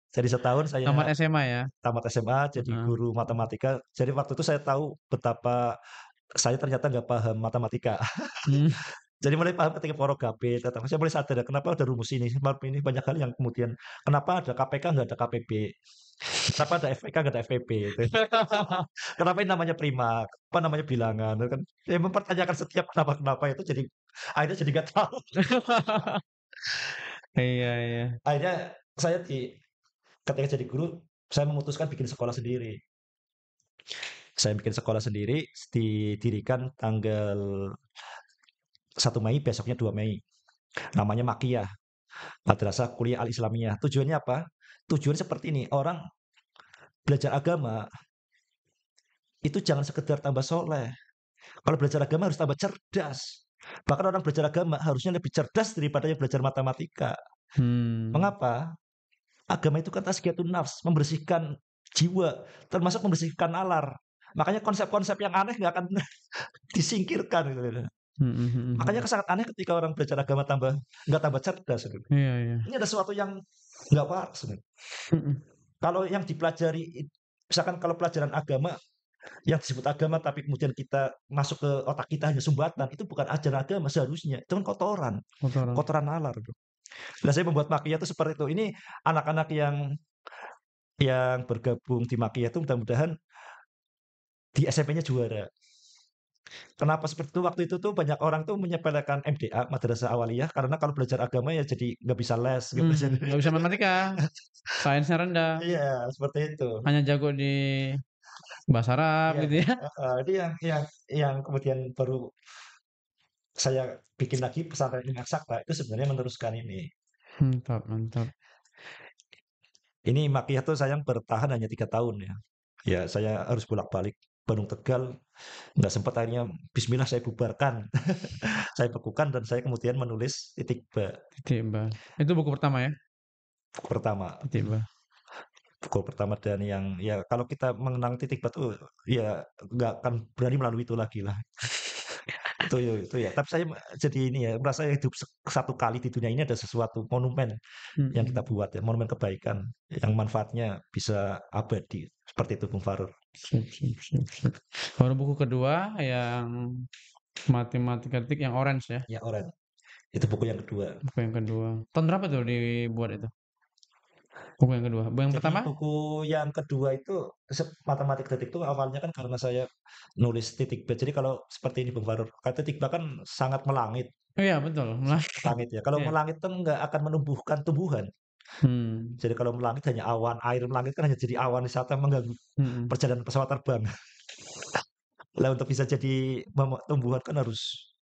Jadi setahun saya Tamat SMA ya? tamat SMA jadi Heeh. guru matematika. Jadi waktu itu saya tahu betapa saya ternyata nggak paham matematika. Mmm. Jadi mulai paham ketika Forogapit, saya mulai sadar, kenapa ada rumus ini, sebab ini banyak hal yang kemudian, kenapa ada KPK nggak ada KPB, kenapa ada FPK nggak ada FPB, gitu. Kenapa ini namanya prima, apa namanya bilangan, gitu kan. Ya mempertanyakan setiap kenapa-kenapa itu jadi akhirnya jadi nggak tahu. Iya, iya. Akhirnya saya ketika jadi guru, saya memutuskan bikin sekolah sendiri. Saya bikin sekolah sendiri, didirikan tanggal 1 Mei, besoknya 2 Mei. namanya Makiyah, Madrasah Kuliah Al-Islamiyah. Tujuannya apa? Tujuannya seperti ini, orang belajar agama itu jangan sekedar tambah soleh. Kalau belajar agama harus tambah cerdas. Bahkan orang belajar agama harusnya lebih cerdas daripada yang belajar matematika. Hmm, Mengapa? Agama itu kan tazkiyatun nafs, membersihkan jiwa, termasuk membersihkan nalar. Makanya konsep-konsep yang aneh nggak akan disingkirkan gitu. mhm mhm Makanya mhm. sangat aneh ketika orang belajar agama nggak tambah cerdas gitu. Iya iya. Ini ada sesuatu yang nggak waras gitu. Mhm. Kalau yang dipelajari, misalkan kalau pelajaran agama yang disebut agama tapi kemudian kita masuk ke otak kita hanya sumbatan, itu bukan ajaran agama seharusnya, itu kan kotoran, Kotoran. kotoran nalar itu. Nah, saya membuat Makiyah itu seperti itu. Ini anak-anak yang bergabung di Makiyah itu mudah-mudahan di SMP-nya juara. Kenapa seperti itu? Waktu itu tuh banyak orang tuh menyepelekan MDA, Madrasah Awaliyah, karena kalau belajar agama ya jadi nggak bisa les, nggak belajar. Nggak bisa matematika, sainsnya rendah, Iya, seperti itu. hanya jago di bahasa Arab Iya, gitu ya. ini yang kemudian baru saya bikin lagi pesantren Ilmu Eksakta itu sebenarnya meneruskan ini. Mantap mantap. Ini Makiyah tuh saya bertahan hanya 3 tahun ya. Ya saya harus bolak-balik Bandung Tegal, nggak sempat akhirnya Bismillah saya bubarkan. Saya bekukan dan saya kemudian menulis titik Titik Ba. Itu buku pertama ya? buku pertama. Titik Ba. Buku pertama dan yang ya kalau kita mengenang titik batu ya nggak akan berani melalui itu lagi lah. Itu ya. Tapi saya jadi ini ya merasa hidup satu kali di dunia ini ada sesuatu monumen yang kita Mhm. buat ya, monumen kebaikan yang manfaatnya bisa abadi. Seperti itu Bung Farul. Sip sip sip sip. Baru buku kedua yang matematika detik yang orange ya? Ya Oren. Itu buku yang kedua. Buku yang kedua. Tahun berapa tuh dibuat itu? Buku yang kedua. Buku yang Jadi pertama? buku yang kedua itu matematik detik itu awalnya kan karena saya nulis titik B. Jadi kalau seperti ini Bung Farul, kata titik B kan sangat melangit, Oh iya betul, mulai. langit ya. Kalau Iya. melangit kan nggak akan menumbuhkan tumbuhan. Hmm. Jadi kalau melangit hanya awan, air melangit kan hanya jadi awan wisata mengganggu Mhm. perjalanan pesawat terbang. Lah untuk bisa jadi tumbuhan kan harus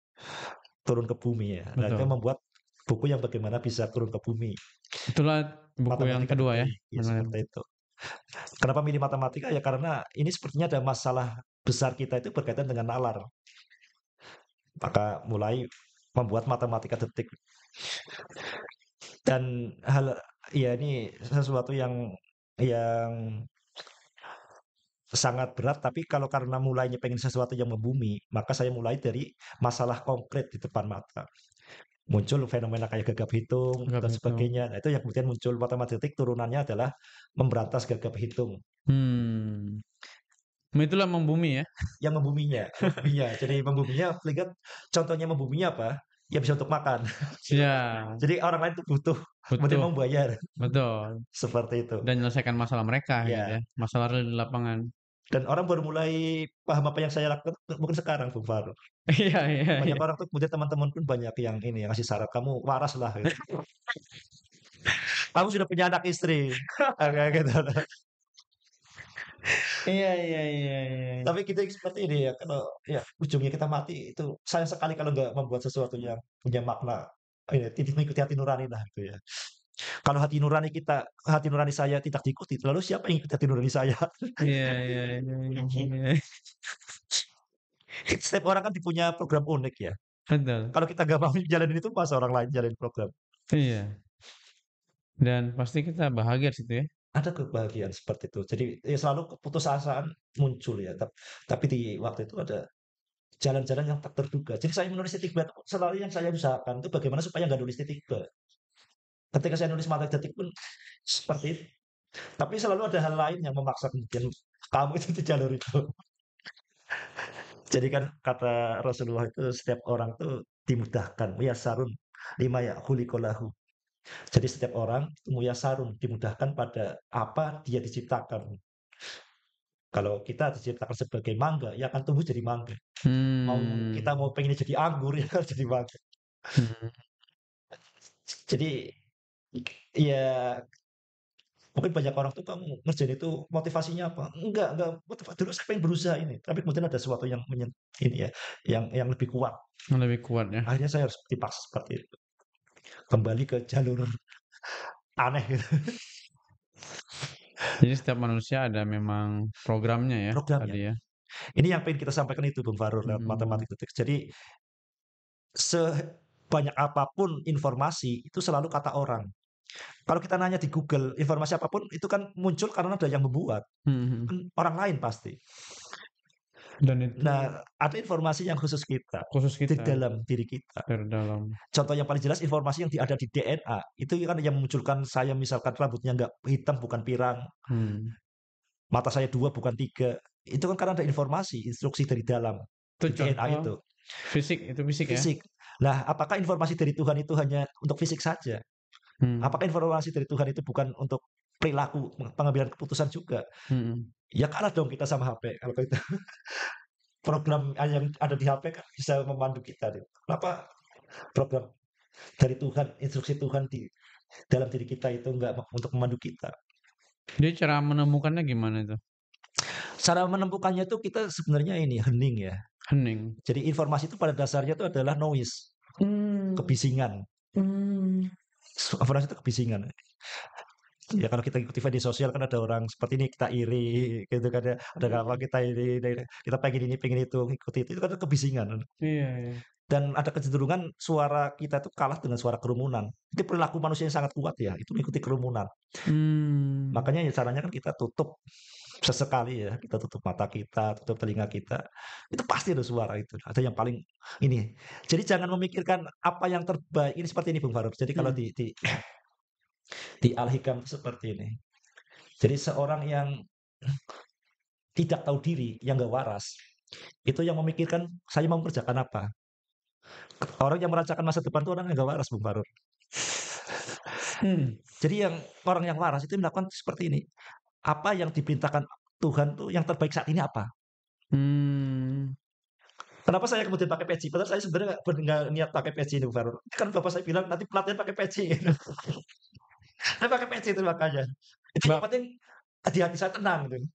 turun ke bumi ya. Nah itu Betul. membuat buku yang bagaimana bisa turun ke bumi. Itulah buku yang Matematika kedua ya? detik, ya Benar. seperti itu. Kenapa milih matematika? Ya karena ini sepertinya ada masalah besar kita itu berkaitan dengan nalar. Maka mulai membuat matematika detik. Dan hal ya ini sesuatu yang sangat berat, tapi kalau karena mulainya pengen sesuatu yang membumi, maka saya mulai dari masalah konkret di depan mata. Muncul fenomena kayak gagap hitung Anggap dan itu. sebagainya. Nah, itu yang kemudian muncul matematik turunannya adalah memberantas gagap hitung. Hmm. Itulah membumi ya? Membuminya. Jadi membuminya, lihat contohnya membuminya apa? Ya bisa untuk makan. Iya, Jadi orang lain tuh butuh, kemudian butuh. mau bayar. Betul. Seperti itu. Dan menyelesaikan masalah mereka gitu ya? Ya, Masalah real di lapangan. dan orang baru mulai paham apa yang saya lakukan mungkin sekarang, Bung Far. Iya iya Banyak iya. orang tuh kemudian teman-teman pun banyak yang ini yang ngasih syarat, "Kamu waras lah," gitu. "Kamu sudah punya anak istri." Kayak gitu. Iya iya iya iya. Tapi kita seperti ini ya, kalau ya ujungnya kita mati itu sayang sekali kalau nggak membuat sesuatu yang punya makna. Ini mengikuti hati nurani lah gitu ya. Kalau hati nurani saya tidak diikuti, lalu siapa yang ikuti hati nurani saya? Iya iya iya iya iya. Setiap orang kan punya program unik ya. Betul. Kalau kita nggak mau jalanin itu, masa orang lain jalanin program? Iya. Dan pasti kita bahagia di situ ya? Ada kebahagiaan seperti itu. Jadi ya selalu keputusasaan muncul ya. Tapi di waktu itu ada jalan-jalan yang tak terduga. Jadi saya menulis titik bat selalu yang saya usahakan itu bagaimana supaya nggak nulis titik bat. Ketika saya nulis materi detik pun seperti itu. Tapi selalu ada hal lain yang memaksa kemudian kamu itu di jalur itu. Jadi kan kata Rasulullah itu setiap orang tuh dimudahkan. Muyasarun lima ya khuliqolahu. Jadi setiap orang muyasarun dimudahkan pada apa dia diciptakan. Kalau kita diciptakan sebagai mangga, ya akan tumbuh jadi mangga. Kita Hmm. mau pengen jadi anggur, ya harus jadi mangga. Mhm. Jadi ya mungkin banyak orang tuh kamu ngerjain itu motivasinya apa? Enggak dulu saya pengen berusaha ini, tapi kemudian ada sesuatu yang ini ya, yang lebih kuat. Yang lebih kuat ya? Akhirnya saya harus dipaksa seperti itu. kembali ke jalur aneh gitu Jadi setiap manusia ada memang programnya ya programnya. tadi ya? Ini yang pengen kita sampaikan itu Bung Farul lewat Mhm. matematik detik. Jadi sebanyak apapun informasi itu selalu kata orang. Kalau kita nanya di Google, informasi apapun itu kan muncul karena ada yang membuat, Mhm mhm. kan orang lain pasti. Dan itu Nah, ada informasi yang khusus kita, khusus di kita dalam diri kita. terdalam. Contoh yang paling jelas informasi yang ada di DNA, itu kan yang memunculkan saya misalkan rambutnya nggak hitam bukan pirang, Hmm. mata saya 2 bukan 3, itu kan karena ada informasi, instruksi dari dalam, Itu di DNA contoh itu, fisik, itu fisik ya? fisik. Nah, apakah informasi dari Tuhan itu hanya untuk fisik saja? Hmm. Apakah informasi dari Tuhan itu bukan untuk perilaku, pengambilan keputusan juga? Mhm. Ya kalah dong kita sama HP, kalau kita program yang ada di HP kan bisa memandu kita nih. Kenapa program dari Tuhan, instruksi Tuhan di dalam diri kita itu enggak untuk memandu kita? Jadi cara menemukannya gimana itu? Cara menemukannya itu kita sebenarnya ini hening ya. Hening. Jadi informasi itu pada dasarnya itu adalah noise, Hmm. kebisingan. Hmm. Informasi itu kebisingan. Ya kalau kita ikuti media sosial kan ada orang seperti ini kita iri gitu kan ya. Ada apa Mhm. kita ini kita pengen ini pengen itu ikuti itu kan kebisingan. Iya iya. Dan ada kecenderungan suara kita itu kalah dengan suara kerumunan. Itu perilaku manusia yang sangat kuat ya, itu mengikuti kerumunan. Hmm. Makanya ya caranya kan kita tutup sesekali ya, kita tutup mata kita, tutup telinga kita. Itu pasti ada suara itu. Ada yang paling ini. Jadi jangan memikirkan apa yang terbaik. Ini seperti ini Bung Faruk. Jadi kalau Mhm. di Al-Hikam itu seperti ini. Jadi seorang yang tidak tahu diri, yang gak waras, itu yang memikirkan saya mau mengerjakan apa. Orang yang merancangkan masa depan itu orang yang gak waras Bung Faruk. Hmm. Jadi yang orang yang waras itu melakukan seperti ini. Apa yang diperintahkan Tuhan tuh yang terbaik saat ini apa? Hmm. Kenapa saya kemudian pakai peci? Padahal saya sebenarnya nggak niat pakai peci ini, Bung Farul. Kan bapak saya bilang nanti pelatihan pakai peci. Gitu. Saya pakai peci itu makanya. Itu yang Mbak, penting di hati saya tenang. Gitu.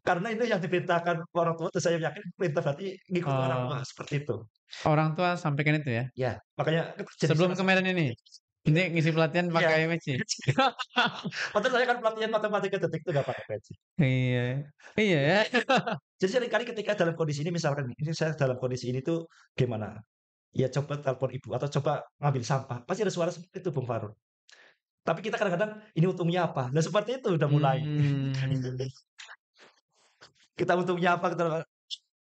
Karena itu yang diperintahkan orang tua, dan saya yakin perintah berarti ngikuti orang tua eee, seperti itu. orang tua sampaikan itu ya? Ya, makanya jadi Sebelum salah ke satu. Medan ini? Ini ngisi pelatihan Iya. pakai peci? Padahal saya kan pelatihan matematika detik itu nggak pakai peci. Iya. Iya ya? Jadi seringkali ketika dalam kondisi ini misalkan ini saya dalam kondisi ini tuh gimana? Ya coba telepon ibu atau coba ngambil sampah, pasti ada suara seperti itu Bung Farul. Tapi kita kadang-kadang, ini untungnya apa? Nah seperti itu udah mulai. Mmm. Kita untungnya apa,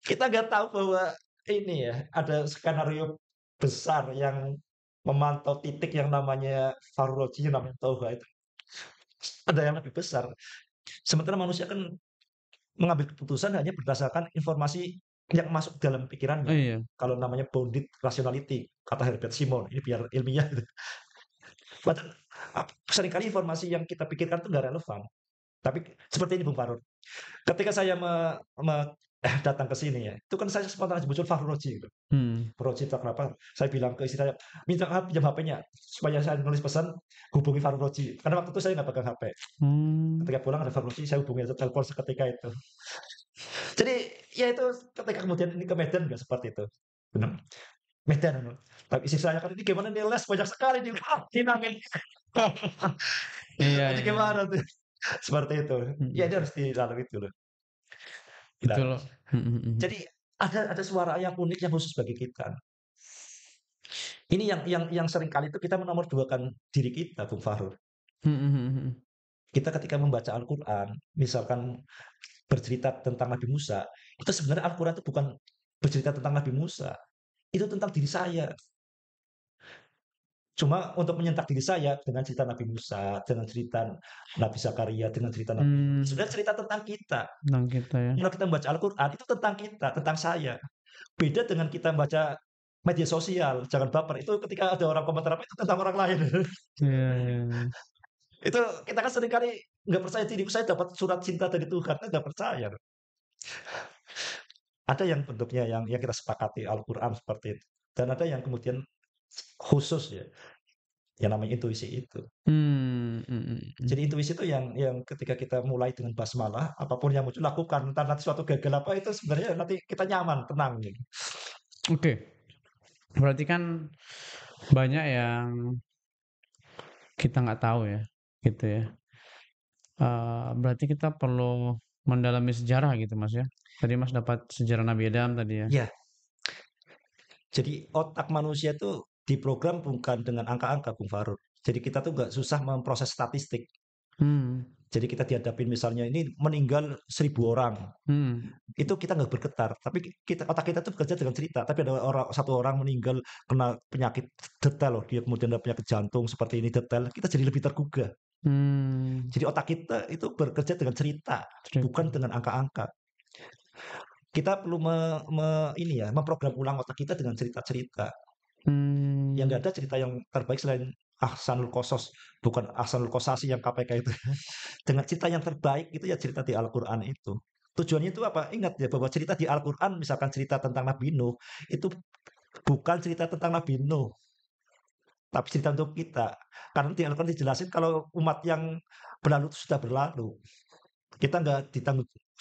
kita nggak tahu bahwa ini ya, ada skenario besar yang memantau titik yang namanya Fauroji, yang namanya Toba itu. Ada yang lebih besar. Sementara manusia kan mengambil keputusan hanya berdasarkan informasi yang masuk dalam Oh pikirannya. iya. Kalau namanya bounded rationality, kata Herbert Simon, ini biar ilmiah gitu. Padahal seringkali informasi yang kita pikirkan itu nggak relevan. Tapi seperti ini Bung Farul, ketika saya datang ke sini ya, itu kan saya spontan aja muncul Fahru Roji gitu. Hmm. Fahru Roji entah kenapa, saya bilang ke istri saya, "Minta pinjam HP-nya, supaya saya nulis pesan, hubungi Fahru Roji." Karena waktu itu saya nggak pegang HP. Mmm. Ketika pulang ada Fahru Roji, saya hubungi aja telepon seketika itu. Jadi, ya itu ketika kemudian ini ke Medan juga seperti itu. Benar, Medan anu. Tapi istri saya kan, "Ini gimana nih les banyak sekali nih, dinangin." Iya Ini iya iya. gimana tuh? Seperti itu. Ya Mhm. ini harus dilalui dulu. Itu Nah, loh. Mhm mhm mhm. jadi ada suara yang unik yang khusus bagi kita. Ini yang seringkali itu kita menomorduakan diri kita, Bung Fahrul. Mhm mhm mhm. Kita ketika membaca Al-Quran, misalkan bercerita tentang Nabi Musa, itu sebenarnya Al-Quran itu bukan bercerita tentang Nabi Musa, itu tentang diri saya. Cuma untuk menyentak diri saya dengan cerita Nabi Musa, dengan cerita Nabi Zakaria, dengan cerita Nabi Nuh, Mmm. sebenarnya cerita tentang kita. Tentang kita ya. Kalau kita membaca Al-Quran, itu tentang kita, tentang saya. Beda dengan kita membaca media sosial, jangan baper, itu ketika ada orang komentar apa, itu tentang orang lain. Iya iya iya. Itu kita kan seringkali nggak percaya diri, saya dapat surat cinta dari Tuhan, kan nggak percaya. Ada yang bentuknya yang kita sepakati Al-Quran seperti itu. Dan ada yang kemudian khusus ya, yang namanya intuisi itu. Mmm, mhm Jadi mhm. intuisi itu yang ketika kita mulai dengan basmalah, apapun yang muncul lakukan, entar nanti suatu gagal apa itu sebenarnya nanti kita nyaman, tenang gitu. Oke, berarti kan banyak yang kita nggak tahu ya, gitu ya. Berarti kita perlu mendalami sejarah gitu, Mas, ya. Tadi Mas dapat sejarah Nabi Adam tadi ya. Ya, jadi otak manusia itu diprogram bukan dengan angka-angka, Bung Farul. Jadi kita tuh nggak susah memproses statistik. Hmm, Jadi kita dihadapin misalnya ini meninggal 1.000 orang, hmm, itu kita nggak bergetar. Tapi kita otak kita tuh bekerja dengan cerita. Tapi ada orang satu orang meninggal kena penyakit detail loh, dia kemudian ada penyakit jantung seperti ini detail, kita jadi lebih tergugah. hmm, Jadi otak kita itu bekerja dengan cerita, cerita. bukan dengan angka-angka. Kita perlu ini ya, memprogram ulang otak kita dengan cerita-cerita. Yang Hmm, nggak ada cerita yang terbaik selain Ahsanul Qasas, bukan Ahsanul Qasasi yang KPK itu. Dengan cerita yang terbaik itu ya cerita di Al-Qur'an itu. Tujuannya itu apa? Ingat ya bahwa cerita di Al-Qur'an misalkan cerita tentang Nabi Nuh, itu bukan cerita tentang Nabi Nuh, tapi cerita untuk kita. Karena di Al-Qur'an dijelasin kalau umat yang berlalu itu sudah berlalu. Kita nggak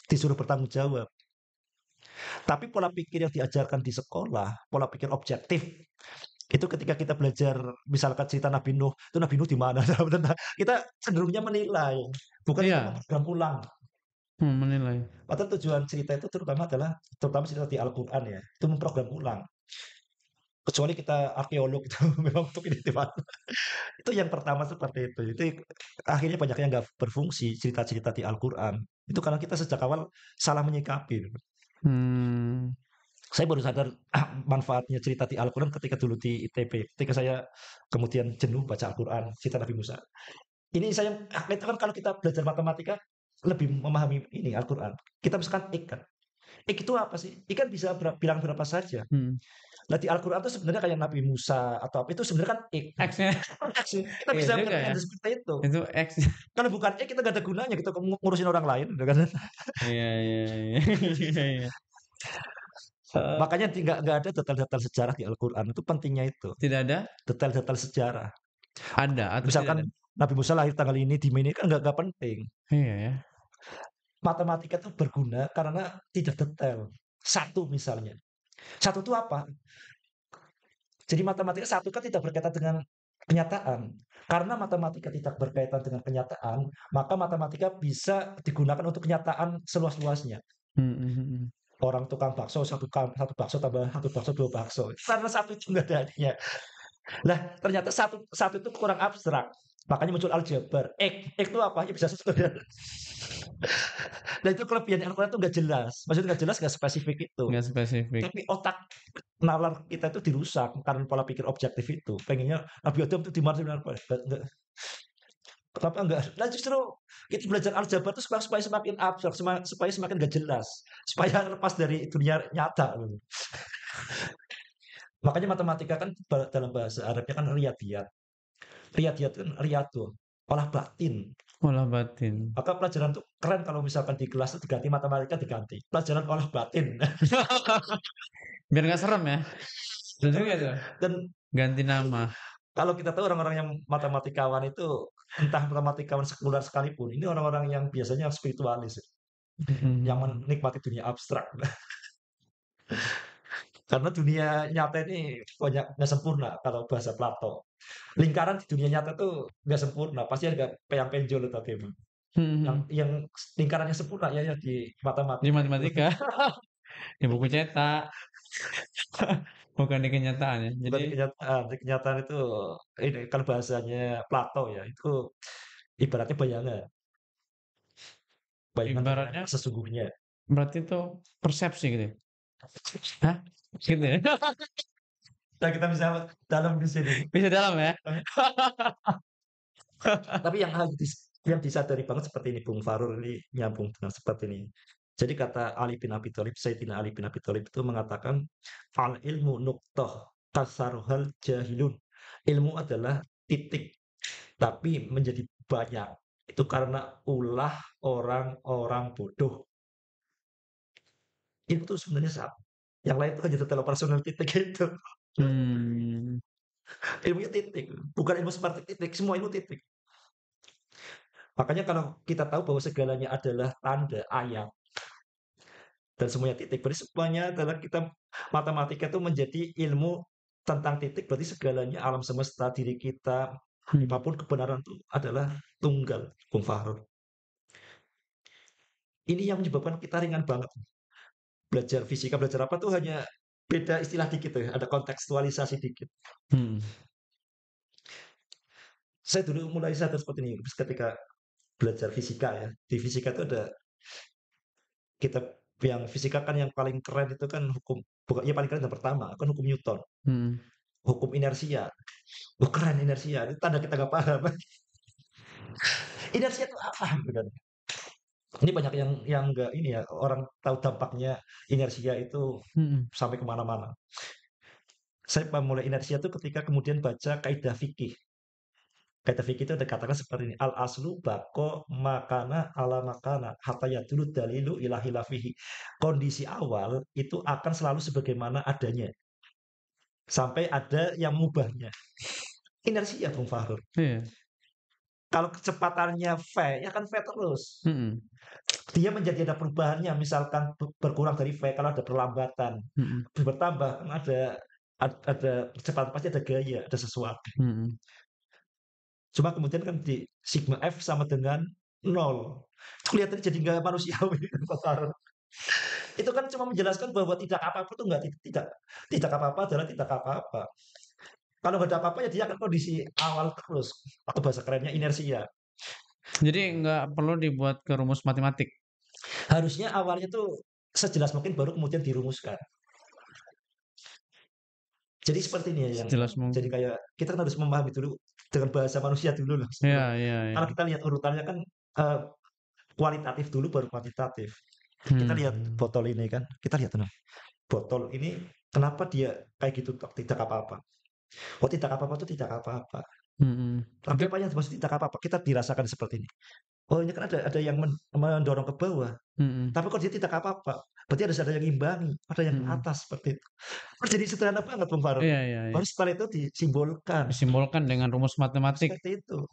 disuruh bertanggung jawab. Tapi pola pikir yang diajarkan di sekolah, pola pikir objektif, itu ketika kita belajar misalkan cerita Nabi Nuh, itu Nabi Nuh di mana? Kita cenderungnya menilai, bukan kita iya, memprogram ulang. menilai. Padahal tujuan cerita itu terutama cerita di Al-Qur'an ya, itu memprogram ulang. Kecuali kita arkeolog itu memang untuk ini di mana. Itu yang pertama seperti itu. Itu akhirnya banyak yang nggak berfungsi cerita-cerita di Al-Qur'an. Itu karena kita sejak awal salah menyikapi. Hmm, Saya baru sadar manfaatnya cerita di Al-Quran ketika dulu di ITB. Ketika saya kemudian jenuh baca Al-Quran, cerita Nabi Musa. Ini saya, itu kan kalau kita belajar matematika, lebih memahami ini Al-Quran. Kita misalkan Ik kan. Ik itu apa sih? Ik kan bisa bilang berapa saja. hmm. Nah di Al-Quran itu sebenarnya kayak Nabi Musa atau apa itu sebenarnya kan Ik. X-nya, Kita iya bisa juga ya. mengertikan seperti itu. Itu X. Kalau bukan Ik kita nggak ada gunanya kita ngurusin orang lain, gitu kan? Iya, iya, iya, iya, iya. Eh, Makanya nggak ada detail-detail sejarah di Al-Quran itu pentingnya itu tidak ada? detail-detail sejarah. Ada atau tidak Misalkan ada? Nabi Musa lahir tanggal ini di Mei ini kan nggak penting. Iya ya. Matematika itu berguna karena tidak detail. Satu misalnya. Satu itu apa? Jadi matematika satu kan tidak berkaitan dengan kenyataan. Karena matematika tidak berkaitan dengan kenyataan, maka matematika bisa digunakan untuk kenyataan seluas-luasnya. Hmm, hmm, hmm. Orang tukang bakso, satu bakso tambah satu bakso, dua bakso. Karena satu itu nggak ada artinya. Lah, ternyata satu satu itu kurang abstrak. Makanya muncul aljabar. X itu apa? Ya bisa sesuatu. Nah itu kelebihan Al-Quran itu nggak jelas. Maksudnya nggak jelas, nggak spesifik itu. Nggak spesifik. Tapi otak nalar kita itu dirusak karena pola pikir objektif itu. Pengennya Nabi Adam itu di mana kenapa enggak? Nah justru kita belajar aljabar itu supaya semakin abstrak, supaya semakin nggak jelas, supaya lepas dari dunia nyata. Makanya matematika kan dalam bahasa Arabnya kan riyadiyat. Riyadiyat kan riyadun, olah batin. Olah batin. Maka pelajaran tuh keren kalau misalkan di kelas itu diganti matematika diganti. Pelajaran olah batin. Biar nggak serem ya. Betul juga tuh. Dan Ganti nama. kalau kita tahu orang-orang yang matematikawan itu, entah matematikawan sekuler sekalipun, ini orang-orang yang biasanya spiritualis, yang Mhm. menikmati dunia abstrak. Karena dunia nyata ini banyak nggak sempurna kalau bahasa Plato. Lingkaran di dunia nyata tuh nggak sempurna, pasti ada yang penjol tadi. Yang Mhm. yang lingkarannya sempurna ya di Di matematika itu. matematika, di buku cetak, bukan di kenyataan ya. Bukan Jadi di kenyataan itu ini kalau bahasanya Plato ya, itu ibaratnya bayangan, bayangan dengan yang ibaratnya sesungguhnya. berarti itu persepsi gitu ya? Hah? Gitu ya? Nah, kita bisa dalam di sini. Bisa dalam ya? Tapi yang disadari banget seperti ini, Bung Farul ini nyambung dengan seperti ini. Jadi kata Ali bin Abi Thalib, Sayyidina Ali bin Abi Thalib itu mengatakan, "Al ilmu nuqtah, kasaruhal jahilun." Ilmu adalah titik, tapi menjadi banyak. Itu karena ulah orang-orang bodoh. Itu sebenarnya sama. Yang lain itu hanya detail operasional titik itu. Hmm. Ilmunya titik, bukan ilmu seperti titik, semua ilmu titik. Makanya kalau kita tahu bahwa segalanya adalah tanda, ayat, dan semuanya titik, berarti semuanya adalah kita matematika itu menjadi ilmu tentang titik berarti segalanya alam semesta, diri kita, Hmm. apapun kebenaran itu adalah tunggal, Bung Fahrul. Ini yang menyebabkan kita ringan banget. Belajar fisika, belajar apa tuh hanya beda istilah dikit tuh ya, ada kontekstualisasi dikit. Hmm. Saya dulu mulai sadar seperti ini ketika belajar fisika ya. Di fisika itu ada kita yang fisika kan yang paling keren itu kan hukum, bukan ya paling keren yang pertama kan hukum Newton, Hmm. hukum inersia. Oh keren inersia, itu tanda kita nggak paham. Inersia itu apa? Gitu kan. Ini banyak yang nggak ini ya, orang tahu dampaknya inersia itu Hmm. sampai kemana-mana. Saya mulai inersia itu ketika kemudian baca kaidah fikih. Kaidah fikih itu ada katakan seperti ini, al aslu bako makana ala makana hatta yadulu dalilu ilahi lafihi. Kondisi awal itu akan selalu sebagaimana adanya sampai ada yang mengubahnya. Inersia Bung Fahrul. Iya. Kalau kecepatannya V, ya kan V terus. Hmm. Dia menjadi ada perubahannya, misalkan berkurang dari V kalau ada perlambatan, Hmm. bertambah kan ada kecepatan pasti ada gaya, ada sesuatu. Hmm. Cuma kemudian kan di sigma F sama dengan nol. Kelihatannya jadi nggak manusiawi. Itu kan cuma menjelaskan bahwa tidak apa-apa itu nggak tidak tidak apa-apa adalah tidak apa-apa. Kalau nggak ada apa-apa ya dia akan kondisi awal terus atau bahasa kerennya inersia. Jadi nggak perlu dibuat ke rumus matematik. Harusnya awalnya tuh sejelas mungkin baru kemudian dirumuskan. Jadi seperti ini ya yang Sejelas jadi mungkin. kayak kita kan harus memahami dulu dengan bahasa manusia dulu lah Iya, sebelum iya, iya. kalau kita lihat urutannya kan eh, kualitatif dulu baru kuantitatif. Kita lihat Hmm. botol ini kan, kita lihat nah, botol ini kenapa dia kayak gitu tidak apa-apa. Oh tidak apa-apa itu tidak apa-apa. Hmm. Tapi Itu. apa yang dimaksud tidak apa-apa? Kita dirasakan seperti ini. Oh ini kan ada yang mendorong ke bawah. Hmm. Tapi kalau dia tidak apa-apa, berarti harus ada yang imbangi, ada yang ke Hmm. atas seperti itu. Oh, jadi sederhana banget Bung Faruk. Iya, iya, iya. Baru setelah itu disimbolkan. Disimbolkan dengan rumus matematik. Seperti itu.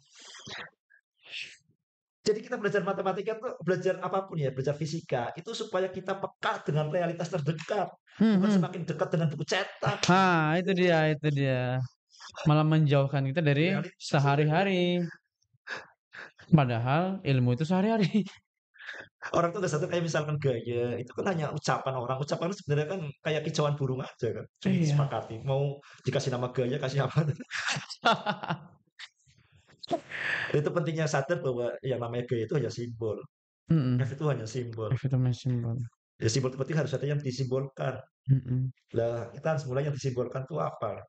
Jadi kita belajar matematika tuh belajar apapun ya, belajar fisika itu supaya kita peka dengan realitas terdekat, Hmm. bukan Hmm. semakin dekat dengan buku cetak. Itu dia, itu dia. Malah menjauhkan kita dari Realitas sehari-hari. Padahal ilmu itu sehari-hari. orang tuh nggak sadar kayak misalkan gaya itu kan hanya ucapan orang. Ucapan itu sebenarnya kan kayak kicauan burung aja kan. Cuma Iya. disepakati mau dikasih nama gaya kasih apa. Itu pentingnya sadar bahwa yang namanya gaya itu hanya simbol. Hmm. F itu hanya simbol. Efetumen simbol. Ya simbol itu berarti harus ada yang disimbolkan. Hmm. Lah kita harus mulai yang disimbolkan itu apa?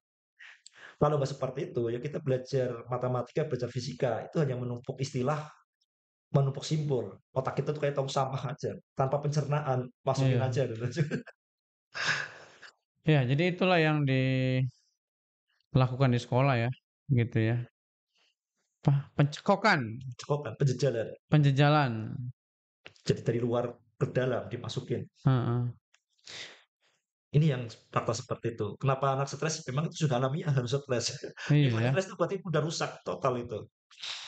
Kalau nggak seperti itu, ya kita belajar matematika, belajar fisika, itu hanya menumpuk istilah, menumpuk simbol. Otak kita tuh kayak tong sampah aja, tanpa pencernaan, masukin Iya. aja gitu. Ya, jadi itulah yang dilakukan di sekolah ya, gitu ya. Pencekokan, Cekokan, penjejalan. penjejalan. Jadi dari luar ke dalam dimasukin. Heeh. Ini yang fakta seperti itu. Kenapa anak stres? Memang itu sudah alamiah harus stres. Memang Iya. stres itu berarti udah rusak total itu.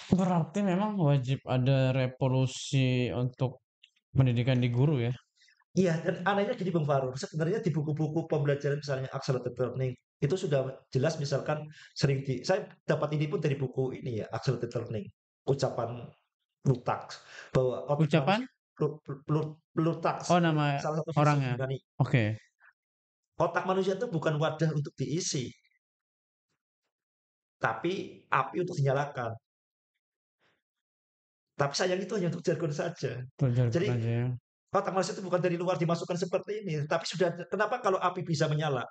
Berarti memang wajib ada revolusi untuk pendidikan di guru ya. Iya, dan anehnya gini Bang Farul, sebenarnya di buku-buku pembelajaran misalnya accelerated learning itu sudah jelas misalkan saya dapat ini pun dari buku ini ya accelerated learning ucapan Lutács bahwa otak Ucapan? manusia Lutács Oh, nama salah satu filsuf orangnya. Yunani Oke. otak manusia itu bukan wadah untuk diisi tapi api untuk dinyalakan tapi sayang itu hanya untuk jargon saja Itu jargon jadi aja ya. otak manusia itu bukan dari luar dimasukkan seperti ini tapi sudah kenapa kalau api bisa menyala.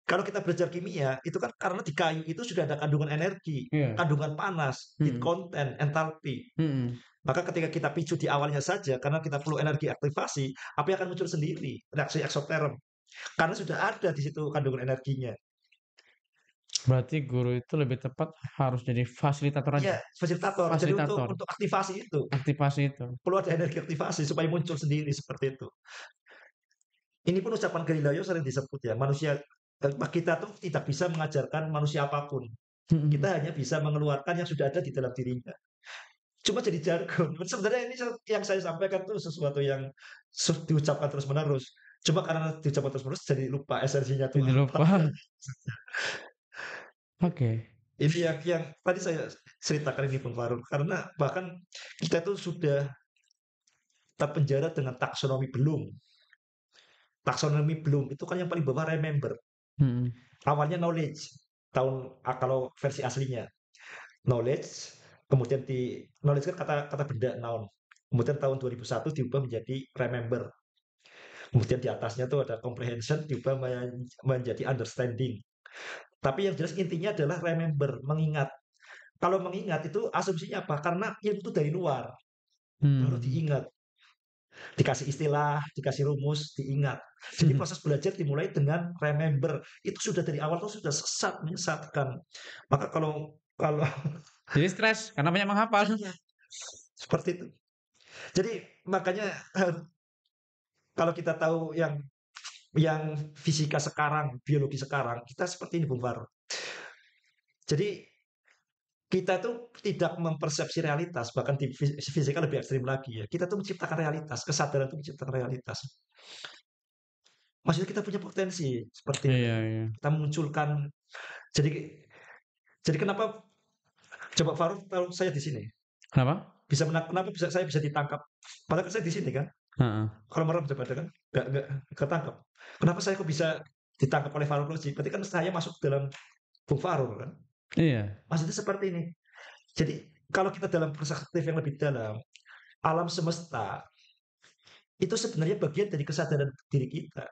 Kalau kita belajar kimia, itu kan karena di kayu itu sudah ada kandungan energi, Iya. kandungan panas, heat Mm-mm. content, entalpi. Mm-mm. Maka ketika kita picu di awalnya saja, karena kita perlu energi aktivasi, api akan muncul sendiri, reaksi eksoterm. Karena sudah ada di situ kandungan energinya. Berarti guru itu lebih tepat harus jadi fasilitator Iya, aja. fasilitator. Jadi untuk Fasilitator, untuk aktivasi itu, aktivasi itu. perlu ada energi aktivasi supaya muncul sendiri seperti itu. Ini pun ucapan Galileo sering disebut ya, manusia kita tuh tidak bisa mengajarkan manusia apapun. Kita Mm-mm. hanya bisa mengeluarkan yang sudah ada di dalam dirinya. Cuma jadi jargon. Sebenarnya ini yang saya sampaikan tuh sesuatu yang diucapkan terus-menerus. Cuma karena dicoba terus-menerus jadi lupa esensinya tuh Jadi apa. lupa. Oke. Ini yang tadi saya ceritakan ini Bung Faruk, karena bahkan kita tuh sudah terpenjara dengan taksonomi belum. Taksonomi belum itu kan yang paling bawah remember. Mhm. Awalnya knowledge, kalau versi aslinya knowledge, kemudian di knowledge kan kata kata benda noun. Kemudian tahun 2001 diubah menjadi remember. Kemudian di atasnya tuh ada comprehension diubah menjadi understanding. Tapi yang jelas intinya adalah remember, mengingat. Kalau mengingat itu asumsinya apa? Karena ilmu itu dari luar, baru Mmm. diingat. Dikasih istilah, dikasih rumus, diingat. Jadi proses belajar dimulai dengan remember. Itu sudah dari awal tuh sudah sesat, menyesatkan. Maka kalau kalau Jadi stres karena banyak menghafal. iya, seperti itu. Jadi makanya kalau kita tahu yang fisika sekarang, biologi sekarang, kita seperti ini Bung Far. Jadi kita tuh tidak mempersepsi realitas, bahkan di fisika lebih ekstrim lagi ya. Kita tuh menciptakan realitas, kesadaran itu menciptakan realitas. Maksudnya kita punya potensi seperti ini. Iya iya. Kita munculkan. Jadi jadi kenapa coba Faruk tahu saya di sini? Kenapa? Kenapa saya bisa ditangkap? Padahal kan saya di sini kan. Heeh. Kalau merem coba ada kan, nggak ketangkap. Kenapa saya kok bisa ditangkap oleh Faruk Roji? Berarti kan saya masuk dalam Bung Faruk kan. Iya. Maksudnya seperti ini. Jadi kalau kita dalam perspektif yang lebih dalam, alam semesta itu sebenarnya bagian dari kesadaran diri kita.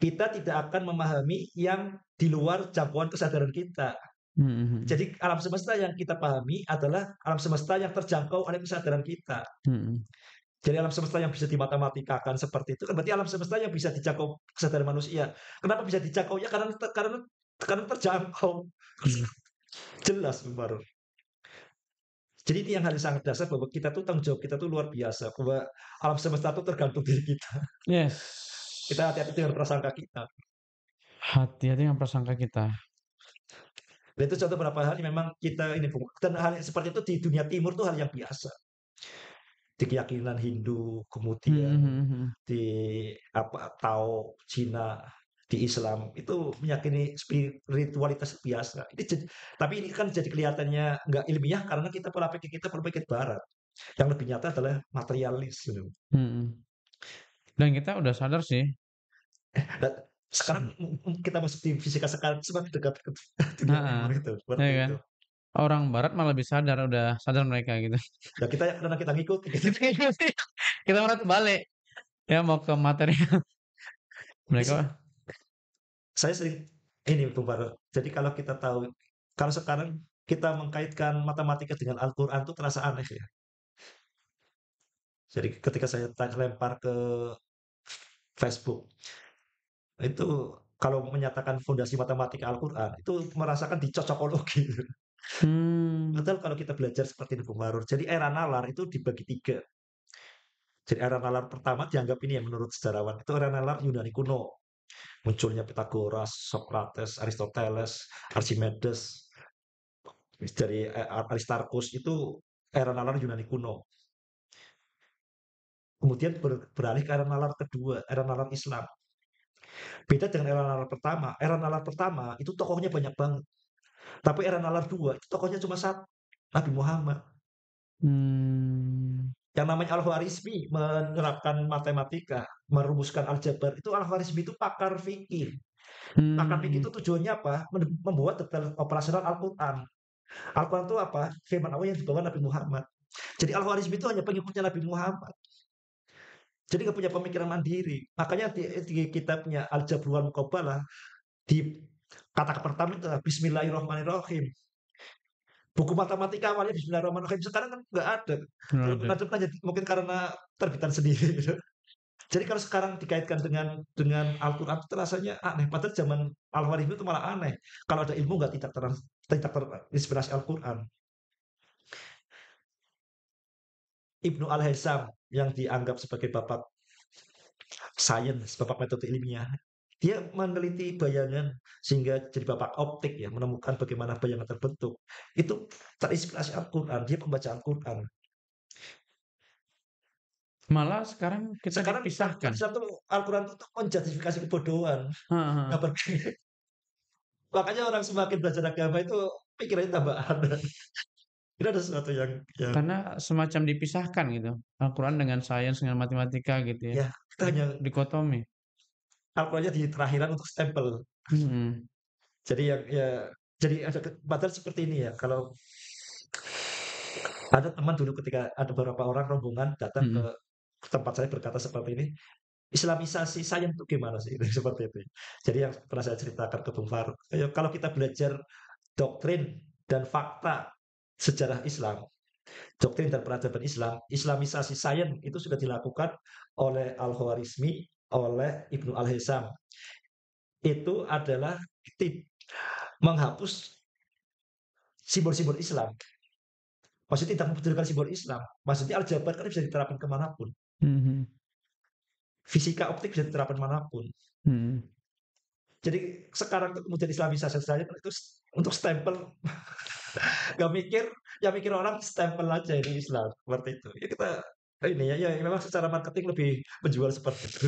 Kita tidak akan memahami yang di luar jangkauan kesadaran kita. Mhm mhm. Jadi alam semesta yang kita pahami adalah alam semesta yang terjangkau oleh kesadaran kita. Mhm. Jadi alam semesta yang bisa dimatematikkan seperti itu kan berarti alam semesta yang bisa dijangkau kesadaran manusia. Kenapa bisa dijangkau? Ya karena terjangkau. Mhm. Jelas baru. Jadi ini yang hal yang sangat dasar bahwa kita tuh tanggung jawab kita tuh luar biasa bahwa alam semesta itu tergantung diri kita. Kita Yes. hati-hati dengan prasangka kita. Hati-hati dengan prasangka kita. Dan itu contoh beberapa hal yang memang kita ini dan hal yang seperti itu di dunia timur tuh hal yang biasa. Di keyakinan Hindu, Mhm kemudian mhm mhm. di apa Tao, Cina, di Islam itu meyakini spiritualitas biasa. Tapi ini kan jadi kelihatannya nggak ilmiah karena kita pola pikir Barat. Yang lebih nyata adalah materialis gitu. Mhm. Dan kita udah sadar sih. Dan sekarang kita masuk di fisika sekarang semakin dekat ke dunia Heeh. timur itu, Ya seperti kan? itu. Orang barat malah lebih sadar, udah sadar mereka gitu. Ya kita karena kita ngikutin gitu. Kita malah terbalik, ya mau ke materi Ini mereka sih mah saya sering ini Bung Faro. Jadi kalau kita tahu kalau sekarang kita mengkaitkan matematika dengan Al-Qur'an itu terasa aneh ya. Jadi ketika saya lempar ke Facebook, itu kalau menyatakan fondasi matematika Al-Qur'an, itu merasakan dicocokologi. mmm, Padahal kalau kita belajar seperti di Bung Marur, jadi era nalar itu dibagi 3. Jadi era nalar pertama dianggap ini ya menurut sejarawan, itu era nalar Yunani kuno. Munculnya Pythagoras, Socrates, Aristoteles, Archimedes, dari Aristarchus itu era nalar Yunani kuno. Kemudian beralih ke era nalar kedua, era nalar Islam. Beda dengan era nalar pertama itu tokohnya banyak banget. Tapi era nalar dua itu tokohnya cuma satu, Nabi Muhammad. mmm, Yang namanya Al-Khwarizmi menerapkan matematika, merumuskan aljabar, itu Al-Khwarizmi itu pakar fikih. Pakar fikih mmm, itu tujuannya apa? Membuat detail operasional Al-Quran. Al-Quran itu apa? Firman Allah yang dibawa Nabi Muhammad. Jadi Al-Khwarizmi itu hanya pengikutnya Nabi Muhammad. Jadi nggak punya pemikiran mandiri. Makanya di kita punya Al-Jabr wal Muqabalah, di kata pertama itu Bismillahirrahmanirrahim. Buku matematika awalnya Bismillahirrahmanirrahim. Sekarang kan nggak ada. nggak Kalau ada, ada mungkin karena terbitan sendiri. Gitu. Jadi kalau sekarang dikaitkan dengan Al-Quran itu rasanya aneh. Padahal zaman Al-Warismi itu malah aneh. Kalau ada ilmu nggak tidak terinspirasi Al-Quran. Ibnu Al-Haisam yang dianggap sebagai bapak sains, bapak metode ilmiah, dia meneliti bayangan sehingga jadi bapak optik ya, menemukan bagaimana bayangan terbentuk. Itu terinspirasi Al-Quran, dia pembaca Al-Quran. Malah sekarang kita Sekarang dipisahkan. Islam tuh Al-Quran tuh menjustifikasi kebodohan. Heeh, heeh. Nggak makanya orang semakin belajar agama itu pikirannya tambah aneh. Ini ada sesuatu yang Karena semacam dipisahkan gitu. Al-Quran dengan sains, dengan matematika gitu ya. ya kita hanya Dikotomi. Al-Qurannya di terakhiran untuk stempel. Mhm. Jadi yang ya jadi ada padahal seperti ini ya. Kalau ada teman dulu ketika ada beberapa orang rombongan datang ke Mhm. tempat saya berkata seperti ini, Islamisasi sains itu gimana sih? Seperti itu. Jadi yang pernah saya ceritakan ke Bung Faruk, kalau kita belajar doktrin dan fakta sejarah Islam, doktrin dan peradaban Islam, Islamisasi sains itu sudah dilakukan oleh Al-Khwarizmi, oleh Ibnu Al-Hizam. Itu adalah menghapus simbol-simbol Islam. Maksudnya tidak memperdulikan simbol Islam. Maksudnya aljabar kan bisa diterapkan kemanapun. Mhm. Fisika optik bisa diterapkan manapun. Mhm. Jadi sekarang tuh kemudian Islamisasi saja itu untuk stempel. Gak mikir, yang mikir orang stempel aja ini Islam seperti itu. Ya kita ini ya, ya memang secara marketing lebih menjual seperti itu.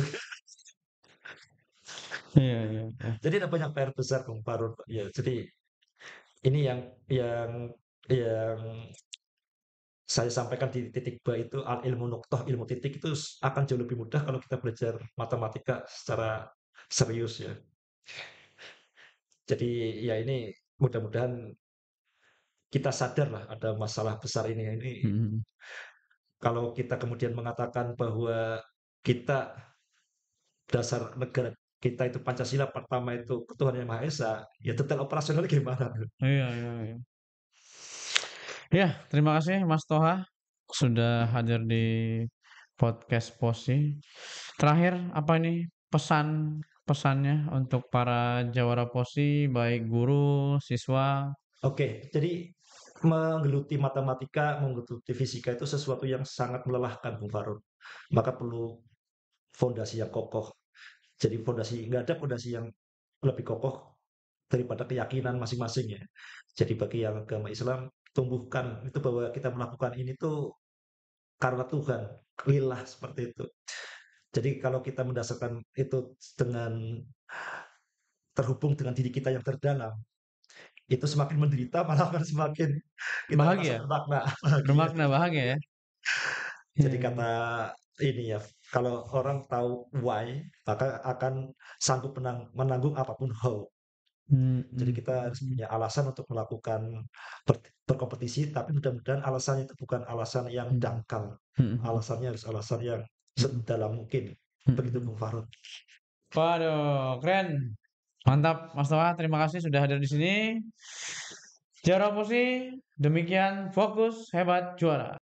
Iya, iya, iya. Jadi ada banyak PR besar Bung Farul. Ya, jadi ini yang saya sampaikan di titik ba itu al ilmu nuqtoh, ilmu titik itu akan jauh lebih mudah kalau kita belajar matematika secara serius ya. Jadi ya ini mudah-mudahan kita sadar lah ada masalah besar ini. Ini Mhm. kalau kita kemudian mengatakan bahwa kita dasar negara kita itu Pancasila pertama itu ketuhanan yang Maha Esa, ya detail operasional gimana? Iya, iya, iya. Ya, terima kasih Mas Toha sudah hadir di podcast Posi. Terakhir, apa ini pesannya untuk para jawara Posi, baik guru, siswa? Oke, jadi menggeluti matematika, menggeluti fisika itu sesuatu yang sangat melelahkan, Bung Farul. Maka perlu fondasi yang kokoh. Jadi fondasi nggak ada fondasi yang lebih kokoh daripada keyakinan masing-masing ya. Jadi bagi yang agama Islam, tumbuhkan itu bahwa kita melakukan ini tuh karena Tuhan, lillah seperti itu. Jadi kalau kita mendasarkan itu dengan terhubung dengan diri kita yang terdalam, itu semakin menderita malah akan semakin kita merasa Bahagia, bermakna, bahagia. bermakna bahagia ya. Iya, Jadi iya, iya. kata ini ya, kalau orang tahu why, maka akan sanggup menanggung apapun how. Mhm, Jadi mhm, kita harus mhm, punya alasan untuk melakukan berkompetisi, tapi mudah-mudahan alasannya itu bukan alasan yang mhm, dangkal. mhm, mhm, Alasannya harus alasan yang mhm, sedalam mungkin. mhm, Begitu mhm. Bung Farud. Waduh, keren. Mantap, Mas Toha. Terima kasih sudah hadir di sini. Jawara Posi, demikian fokus hebat juara.